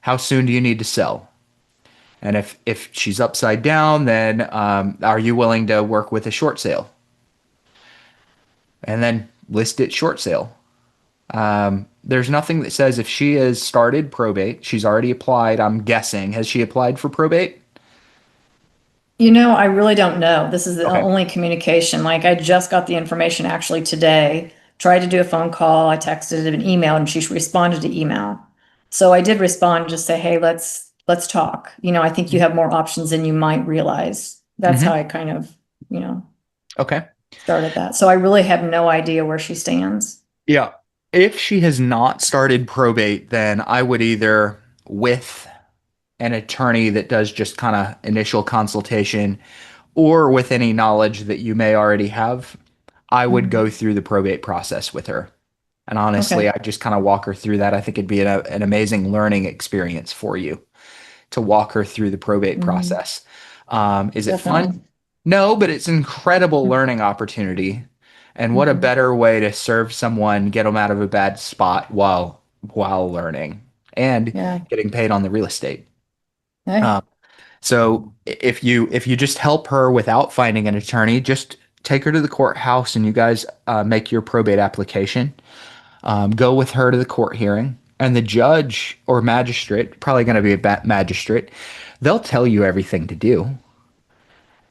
[SPEAKER 1] How soon do you need to sell? And if she's upside down, then are you willing to work with a short sale? And then list it short sale. There's nothing that says if she has started probate, she's already applied. I'm guessing. Has she applied for probate?
[SPEAKER 8] I really don't know. This is the
[SPEAKER 1] Okay.
[SPEAKER 8] only communication. Like, I just got the information actually today. Tried to do a phone call. I texted an email, and she responded to email. So I did respond and just say, hey, let's talk. I think you have more options than you might realize. That's how I kind of,
[SPEAKER 1] Okay.
[SPEAKER 8] started that. So I really have no idea where she stands.
[SPEAKER 1] Yeah. If she has not started probate, then I would either with an attorney that does just kind of initial consultation, or with any knowledge that you may already have, I would go through the probate process with her. And honestly,
[SPEAKER 8] Okay.
[SPEAKER 1] I just kind of walk her through that. I think it'd be an amazing learning experience for you to walk her through the probate process. Is it
[SPEAKER 8] Definitely.
[SPEAKER 1] fun? No, but it's an incredible learning opportunity. And what a better way to serve someone, get them out of a bad spot while learning and
[SPEAKER 8] Yeah.
[SPEAKER 1] getting paid on the real estate.
[SPEAKER 8] Hey.
[SPEAKER 1] So if you just help her without finding an attorney, just take her to the courthouse and you guys make your probate application. Go with her to the court hearing, and the judge or magistrate, probably going to be a magistrate, they'll tell you everything to do.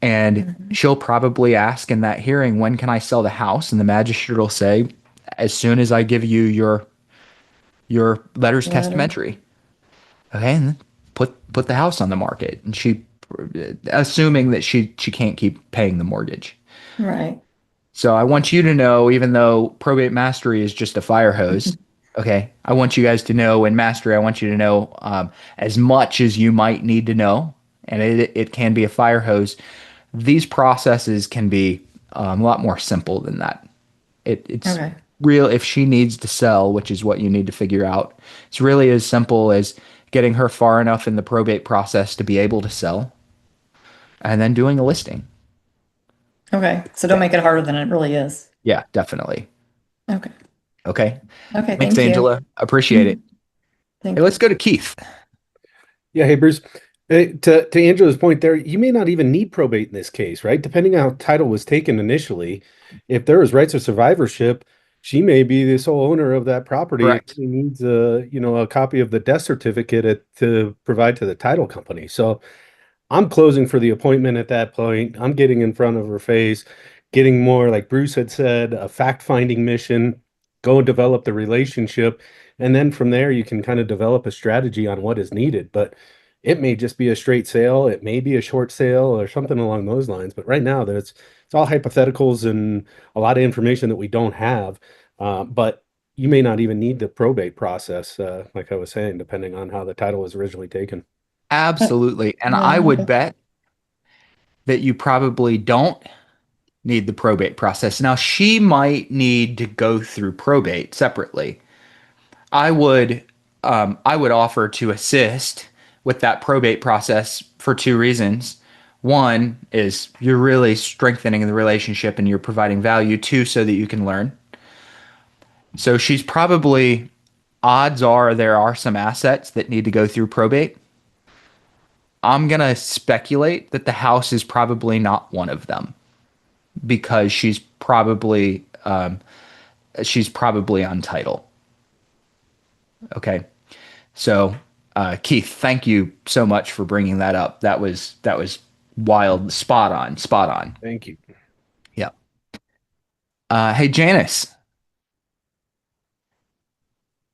[SPEAKER 1] And she'll probably ask in that hearing, when can I sell the house? And the magistrate will say, as soon as I give you your letters
[SPEAKER 8] Letter.
[SPEAKER 1] testamentary. Okay, and then put the house on the market. And she, assuming that she can't keep paying the mortgage.
[SPEAKER 8] Right.
[SPEAKER 1] So I want you to know, even though probate mastery is just a fire hose, okay, I want you guys to know in mastery, I want you to know as much as you might need to know, and it can be a fire hose. These processes can be a lot more simple than that. It's
[SPEAKER 8] Okay.
[SPEAKER 1] real. If she needs to sell, which is what you need to figure out, it's really as simple as getting her far enough in the probate process to be able to sell, and then doing a listing.
[SPEAKER 8] Okay. So don't make it harder than it really is.
[SPEAKER 1] Yeah, definitely.
[SPEAKER 8] Okay.
[SPEAKER 1] Okay.
[SPEAKER 8] Okay.
[SPEAKER 1] Thanks,
[SPEAKER 8] Thank you.
[SPEAKER 1] Angela. Appreciate it.
[SPEAKER 8] Thank
[SPEAKER 1] Hey, let's go to Keith.
[SPEAKER 9] Yeah, hey Bruce. To Angela's point there, you may not even need probate in this case, right? Depending on how title was taken initially, if there was rights of survivorship, she may be the sole owner of that property.
[SPEAKER 1] Correct.
[SPEAKER 9] She needs a copy of the death certificate to provide to the title company. So I'm closing for the appointment at that point. I'm getting in front of her face, getting more, like Bruce had said, a fact-finding mission, go and develop the relationship. And then from there, you can kind of develop a strategy on what is needed. But it may just be a straight sale. It may be a short sale or something along those lines. But right now, it's all hypotheticals and a lot of information that we don't have. But you may not even need the probate process, like I was saying, depending on how the title was originally taken.
[SPEAKER 1] Absolutely. And
[SPEAKER 8] Yeah,
[SPEAKER 1] I would
[SPEAKER 8] okay.
[SPEAKER 1] bet that you probably don't need the probate process. Now, she might need to go through probate separately. I would offer to assist with that probate process for two reasons. One is you're really strengthening the relationship and you're providing value. Two, so that you can learn. So she's probably, odds are there are some assets that need to go through probate. I'm going to speculate that the house is probably not one of them because she's probably untitled. Okay. So, Keith, thank you so much for bringing that up. That was wild. Spot on.
[SPEAKER 9] Thank you.
[SPEAKER 1] Yeah. Hey, Janice,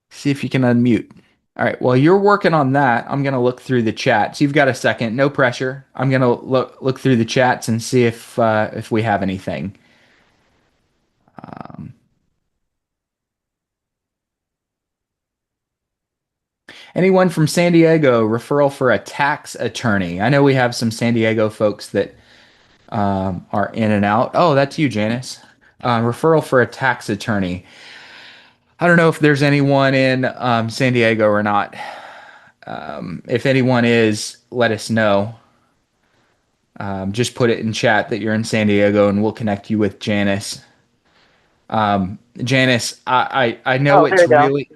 [SPEAKER 1] see if you can unmute. All right. While you're working on that, I'm going to look through the chats. You've got a second. No pressure. I'm going to look through the chats and see if we have anything. Anyone from San Diego, referral for a tax attorney. I know we have some San Diego folks that are in and out. Oh, that's you, Janice. Referral for a tax attorney. I don't know if there's anyone in San Diego or not. If anyone is, let us know. Just put it in chat that you're in San Diego and we'll connect you with Janice. Janice, I know it's really...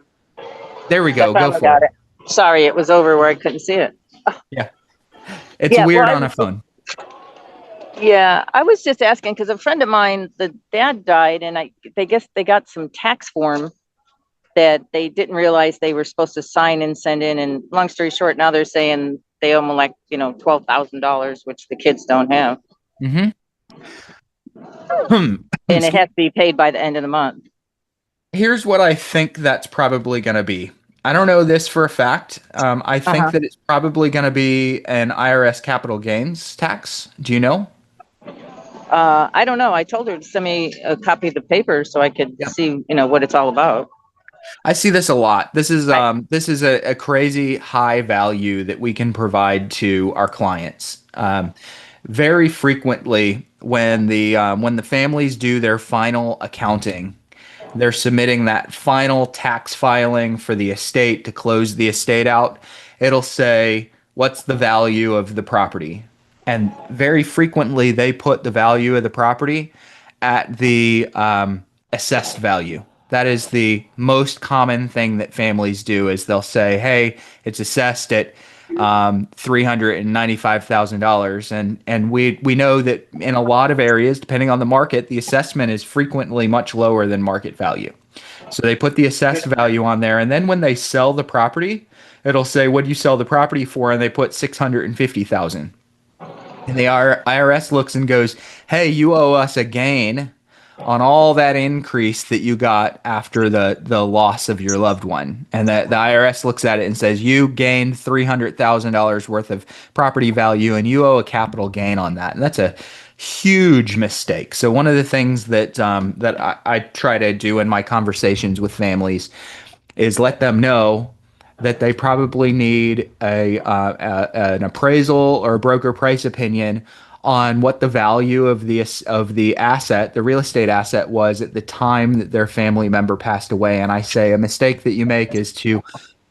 [SPEAKER 1] There we go. Go for it.
[SPEAKER 10] Sorry, it was over where I couldn't see it.
[SPEAKER 1] Yeah. It's weird on a phone.
[SPEAKER 10] Yeah, I was just asking because a friend of mine, the dad died, and they guess they got some tax form that they didn't realize they were supposed to sign and send in. And long story short, now they're saying they owe them like, $12,000, which the kids don't have.
[SPEAKER 1] Mm-hmm.
[SPEAKER 10] And it has to be paid by the end of the month.
[SPEAKER 1] Here's what I think that's probably going to be. I don't know this for a fact. I think that it's probably going to be an IRS capital gains tax. Do you know?
[SPEAKER 10] I don't know. I told her to send me a copy of the paper so I could see, what it's all about.
[SPEAKER 1] I see this a lot. This is a crazy high value that we can provide to our clients. Very frequently, when the families do their final accounting, they're submitting that final tax filing for the estate to close the estate out. It'll say, what's the value of the property? And very frequently, they put the value of the property at the assessed value. That is the most common thing that families do is they'll say, hey, it's assessed at $395,000. And we know that in a lot of areas, depending on the market, the assessment is frequently much lower than market value. So they put the assessed value on there. And then when they sell the property, it'll say, what do you sell the property for? And they put $650,000. And the IRS looks and goes, hey, you owe us a gain on all that increase that you got after the loss of your loved one. And the IRS looks at it and says, you gained $300,000 worth of property value and you owe a capital gain on that. And that's a huge mistake. So one of the things that I try to do in my conversations with families is let them know that they probably need an appraisal or a broker price opinion on what the value of the asset, the real estate asset, was at the time that their family member passed away. And I say a mistake that you make is to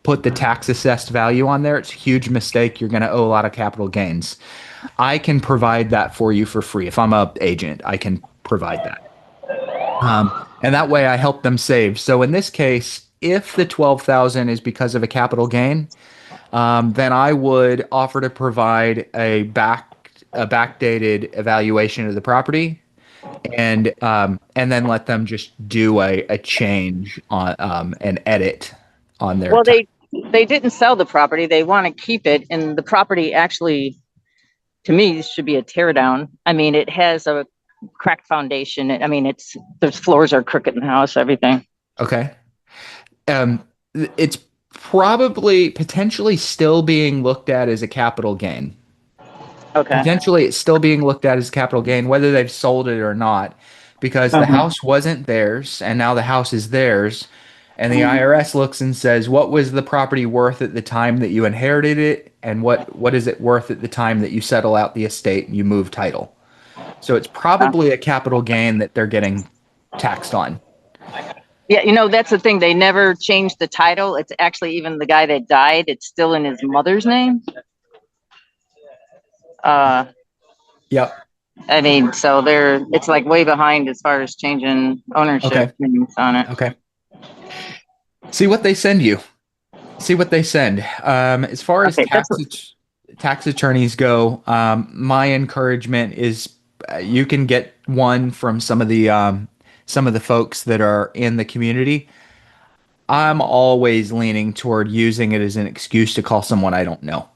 [SPEAKER 1] put the tax assessed value on there. It's a huge mistake. You're going to owe a lot of capital gains. I can provide that for you for free. If I'm an agent, I can provide that. And that way I help them save. So in this case, if the $12,000 is because of a capital gain, then I would offer to provide a backdated evaluation of the property, and then let them just do a change on an edit on their.
[SPEAKER 10] Well, they didn't sell the property. They want to keep it, and the property actually, to me, should be a tear down. I mean, it has a cracked foundation. I mean, the floors are crooked in the house, everything.
[SPEAKER 1] Okay. It's probably potentially still being looked at as a capital gain.
[SPEAKER 10] Okay.
[SPEAKER 1] Potentially it's still being looked at as capital gain, whether they've sold it or not, because the house wasn't theirs and now the house is theirs. And the IRS looks and says, what was the property worth at the time that you inherited it? And what is it worth at the time that you settle out the estate and you move title? So it's probably a capital gain that they're getting taxed on.
[SPEAKER 10] Yeah, that's the thing. They never changed the title. It's actually, even the guy that died, it's still in his mother's name.
[SPEAKER 1] Yep.
[SPEAKER 10] I mean, so it's like way behind as far as changing ownership
[SPEAKER 1] Okay.
[SPEAKER 10] things on it.
[SPEAKER 1] Okay. See what they send you. See what they send. As far as
[SPEAKER 10] Okay,
[SPEAKER 1] tax attorneys go, my encouragement is you can get one from some of the folks that are in the community. I'm always leaning toward using it as an excuse to call someone I don't know.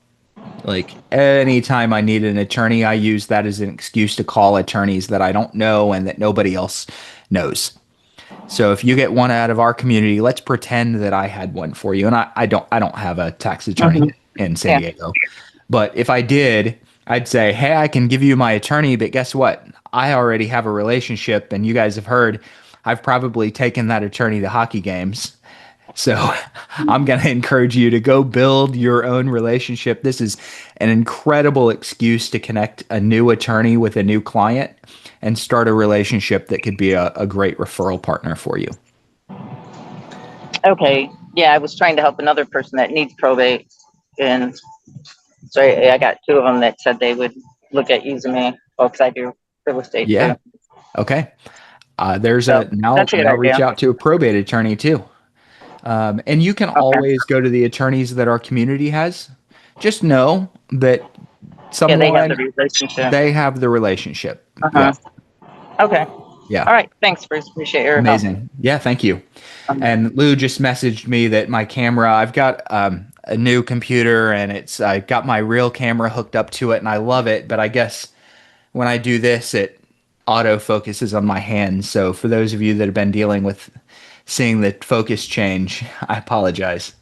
[SPEAKER 1] Like anytime I need an attorney, I use that as an excuse to call attorneys that I don't know and that nobody else knows. So if you get one out of our community, let's pretend that I had one for you. And I don't have a tax attorney in San Diego. But if I did, I'd say, hey, I can give you my attorney, but guess what? I already have a relationship, and you guys have heard I've probably taken that attorney to hockey games. So I'm going to encourage you to go build your own relationship. This is an incredible excuse to connect a new attorney with a new client and start a relationship that could be a great referral partner for you.
[SPEAKER 10] Okay. Yeah, I was trying to help another person that needs probate. And so I got two of them that said they would look at using me. Well, because I do real estate
[SPEAKER 1] Yeah.
[SPEAKER 10] too.
[SPEAKER 1] Okay. Now
[SPEAKER 10] that's a good
[SPEAKER 1] reach
[SPEAKER 10] idea.
[SPEAKER 1] out to a probate attorney too. And you can always go to the attorneys that our community has. Just know that someone
[SPEAKER 10] they have the relationship.
[SPEAKER 1] they have the relationship.
[SPEAKER 10] Uh-huh.
[SPEAKER 1] Yeah.
[SPEAKER 10] Okay.
[SPEAKER 1] Yeah.
[SPEAKER 10] All right. Thanks, Bruce. Appreciate your help.
[SPEAKER 1] Amazing. Yeah, thank you. And Lou just messaged me that my camera, I've got a new computer and I got my real camera hooked up to it and I love it, but I guess when I do this, it auto focuses on my hands. So for those of you that have been dealing with seeing the focus change, I apologize.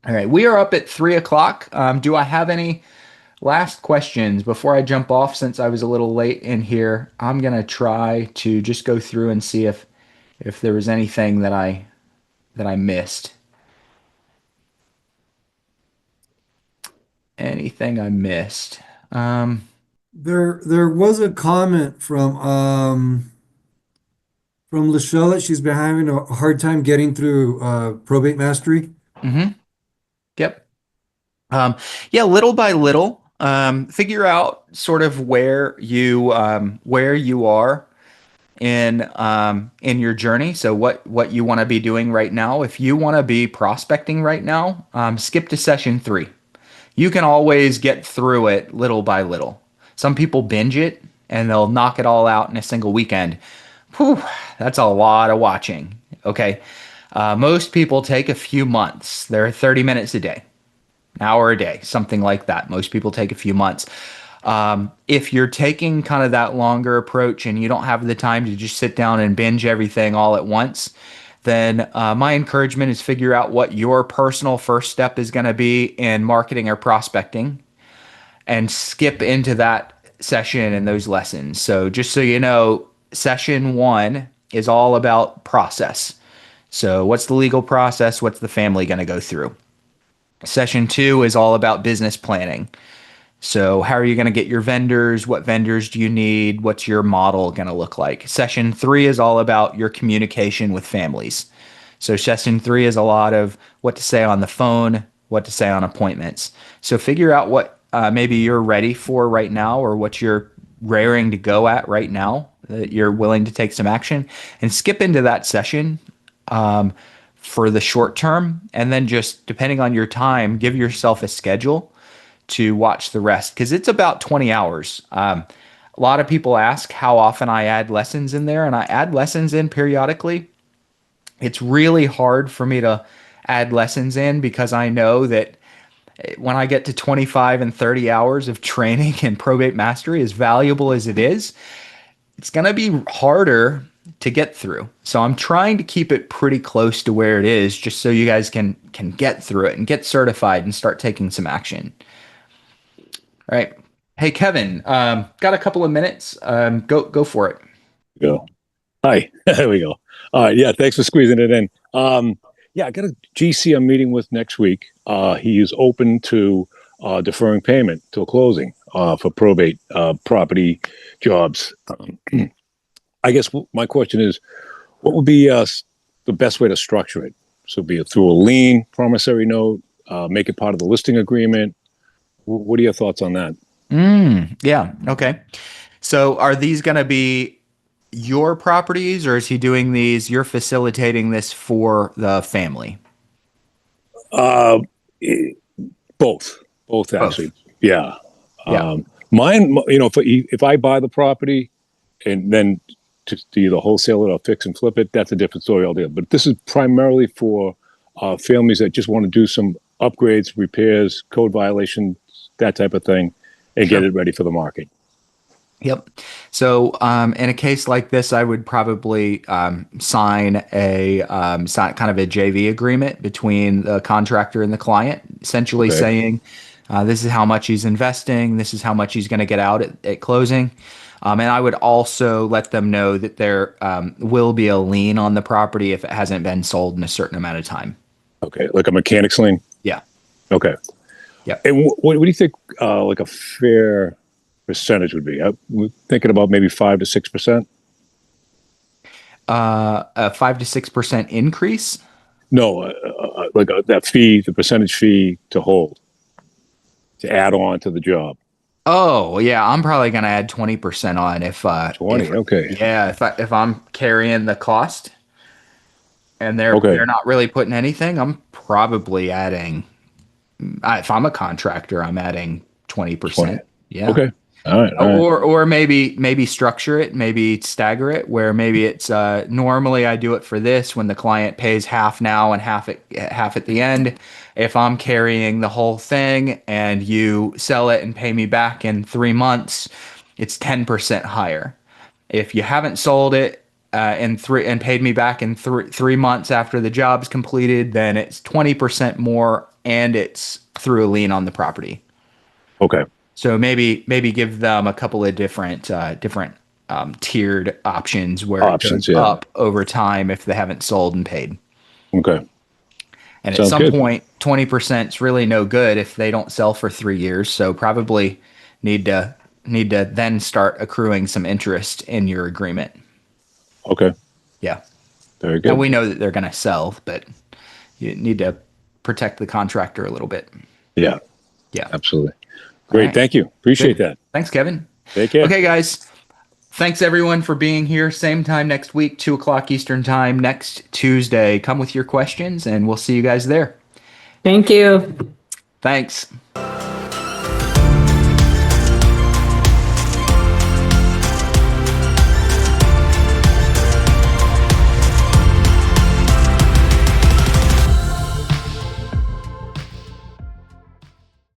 [SPEAKER 1] All right, we are up at 3:00. Do I have any last questions before I jump off? Since I was a little late in here, I'm gonna try to just go through and see if there was anything that I missed. Anything I missed?
[SPEAKER 3] There was a comment from Lachelle that she's been having a hard time getting through probate mastery.
[SPEAKER 1] Mm-hmm. Yep. Yeah, little by little, figure out sort of where you are in your journey. So what you want to be doing right now. If you want to be prospecting right now, skip to session 3. You can always get through it little by little. Some people binge it and they'll knock it all out in a single weekend. Whew, that's a lot of watching. Okay. Most people take a few months. They're 30 minutes a day, an hour a day, something like that. Most people take a few months. If you're taking kind of that longer approach and you don't have the time to just sit down and binge everything all at once, then my encouragement is figure out what your personal first step is going to be in marketing or prospecting and skip into that session and those lessons. So just so you know, session 1 is all about process. So what's the legal process? What's the family going to go through? Session 2 is all about business planning. So how are you going to get your vendors? What vendors do you need? What's your model going to look like? Session 3 is all about your communication with families. So session 3 is a lot of what to say on the phone, what to say on appointments. So figure out what maybe you're ready for right now or what you're raring to go at right now that you're willing to take some action and skip into that session for the short term. And then just depending on your time, give yourself a schedule to watch the rest because it's about 20 hours. A lot of people ask how often I add lessons in there, and I add lessons in periodically. It's really hard for me to add lessons in because I know that when I get to 25 and 30 hours of training in probate mastery, as valuable as it is, it's going to be harder to get through. So I'm trying to keep it pretty close to where it is just so you guys can get through it and get certified and start taking some action. All right. Hey, Kevin, got a couple of minutes. Go for it.
[SPEAKER 11] Go. Hi. There we go. All right. Yeah. Thanks for squeezing it in. Yeah, I got a GC I'm meeting with next week. He is open to deferring payment till closing for probate property jobs. I guess my question is, what would be the best way to structure it? So be it through a lien promissory note, make it part of the listing agreement. What are your thoughts on that?
[SPEAKER 1] Yeah. Okay. So are these going to be your properties, or is he doing these? You're facilitating this for the family?
[SPEAKER 11] Uh, eh, both,
[SPEAKER 1] Both.
[SPEAKER 11] actually. Yeah.
[SPEAKER 1] Yeah.
[SPEAKER 11] Mine, if I buy the property and then to either wholesale it or fix and flip it, that's a different story altogether. But this is primarily for families that just want to do some upgrades, repairs, code violations, that type of thing, and
[SPEAKER 1] Sure.
[SPEAKER 11] get it ready for the market.
[SPEAKER 1] Yep. So, in a case like this, I would probably sign kind of a JV agreement between the contractor and the client, essentially
[SPEAKER 11] Okay.
[SPEAKER 1] saying, this is how much he's investing, this is how much he's going to get out at closing. And I would also let them know that there will be a lien on the property if it hasn't been sold in a certain amount of time.
[SPEAKER 11] Okay, like a mechanic's lien.
[SPEAKER 1] Yeah.
[SPEAKER 11] Okay.
[SPEAKER 1] Yeah.
[SPEAKER 11] And what do you think? Like a fair percentage would be? I'm thinking about maybe 5 to 6%.
[SPEAKER 1] A 5 to 6% increase.
[SPEAKER 11] No, that fee, the percentage fee to hold, to add on to the job.
[SPEAKER 1] Oh, yeah, I'm probably gonna add 20% on if
[SPEAKER 11] 20. Okay.
[SPEAKER 1] yeah, if I'm carrying the cost and they're
[SPEAKER 11] Okay.
[SPEAKER 1] not really putting anything, I'm probably adding if I'm a contractor, I'm adding 20%. Yeah.
[SPEAKER 11] Okay. All right.
[SPEAKER 1] Or maybe structure it, maybe stagger it, where maybe it's normally I do it for this when the client pays half now and half at the end. If I'm carrying the whole thing and you sell it and pay me back in 3 months, it's 10% higher. If you haven't sold it and paid me back in 3 months after the job's completed, then it's 20% more and it's through a lien on the property.
[SPEAKER 11] Okay.
[SPEAKER 1] So maybe give them a couple of different tiered options where it goes up over time if they haven't sold and paid.
[SPEAKER 11] Okay.
[SPEAKER 1] And
[SPEAKER 11] Sounds
[SPEAKER 1] at some
[SPEAKER 11] good.
[SPEAKER 1] point, 20% is really no good if they don't sell for 3 years. So probably need to then start accruing some interest in your agreement.
[SPEAKER 11] Okay.
[SPEAKER 1] Yeah.
[SPEAKER 11] Very good.
[SPEAKER 1] Now we know that they're going to sell, but you need to protect the contractor a little bit.
[SPEAKER 11] Yeah.
[SPEAKER 1] Yeah.
[SPEAKER 11] Absolutely. Great.
[SPEAKER 1] right.
[SPEAKER 11] Thank you. Appreciate
[SPEAKER 1] Good.
[SPEAKER 11] that.
[SPEAKER 1] Thanks, Kevin.
[SPEAKER 11] Take care.
[SPEAKER 1] Okay, guys. Thanks everyone for being here. Same time next week, 2:00 Eastern time, next Tuesday. Come with your questions and we'll see you guys there.
[SPEAKER 12] Thank you.
[SPEAKER 1] Thanks.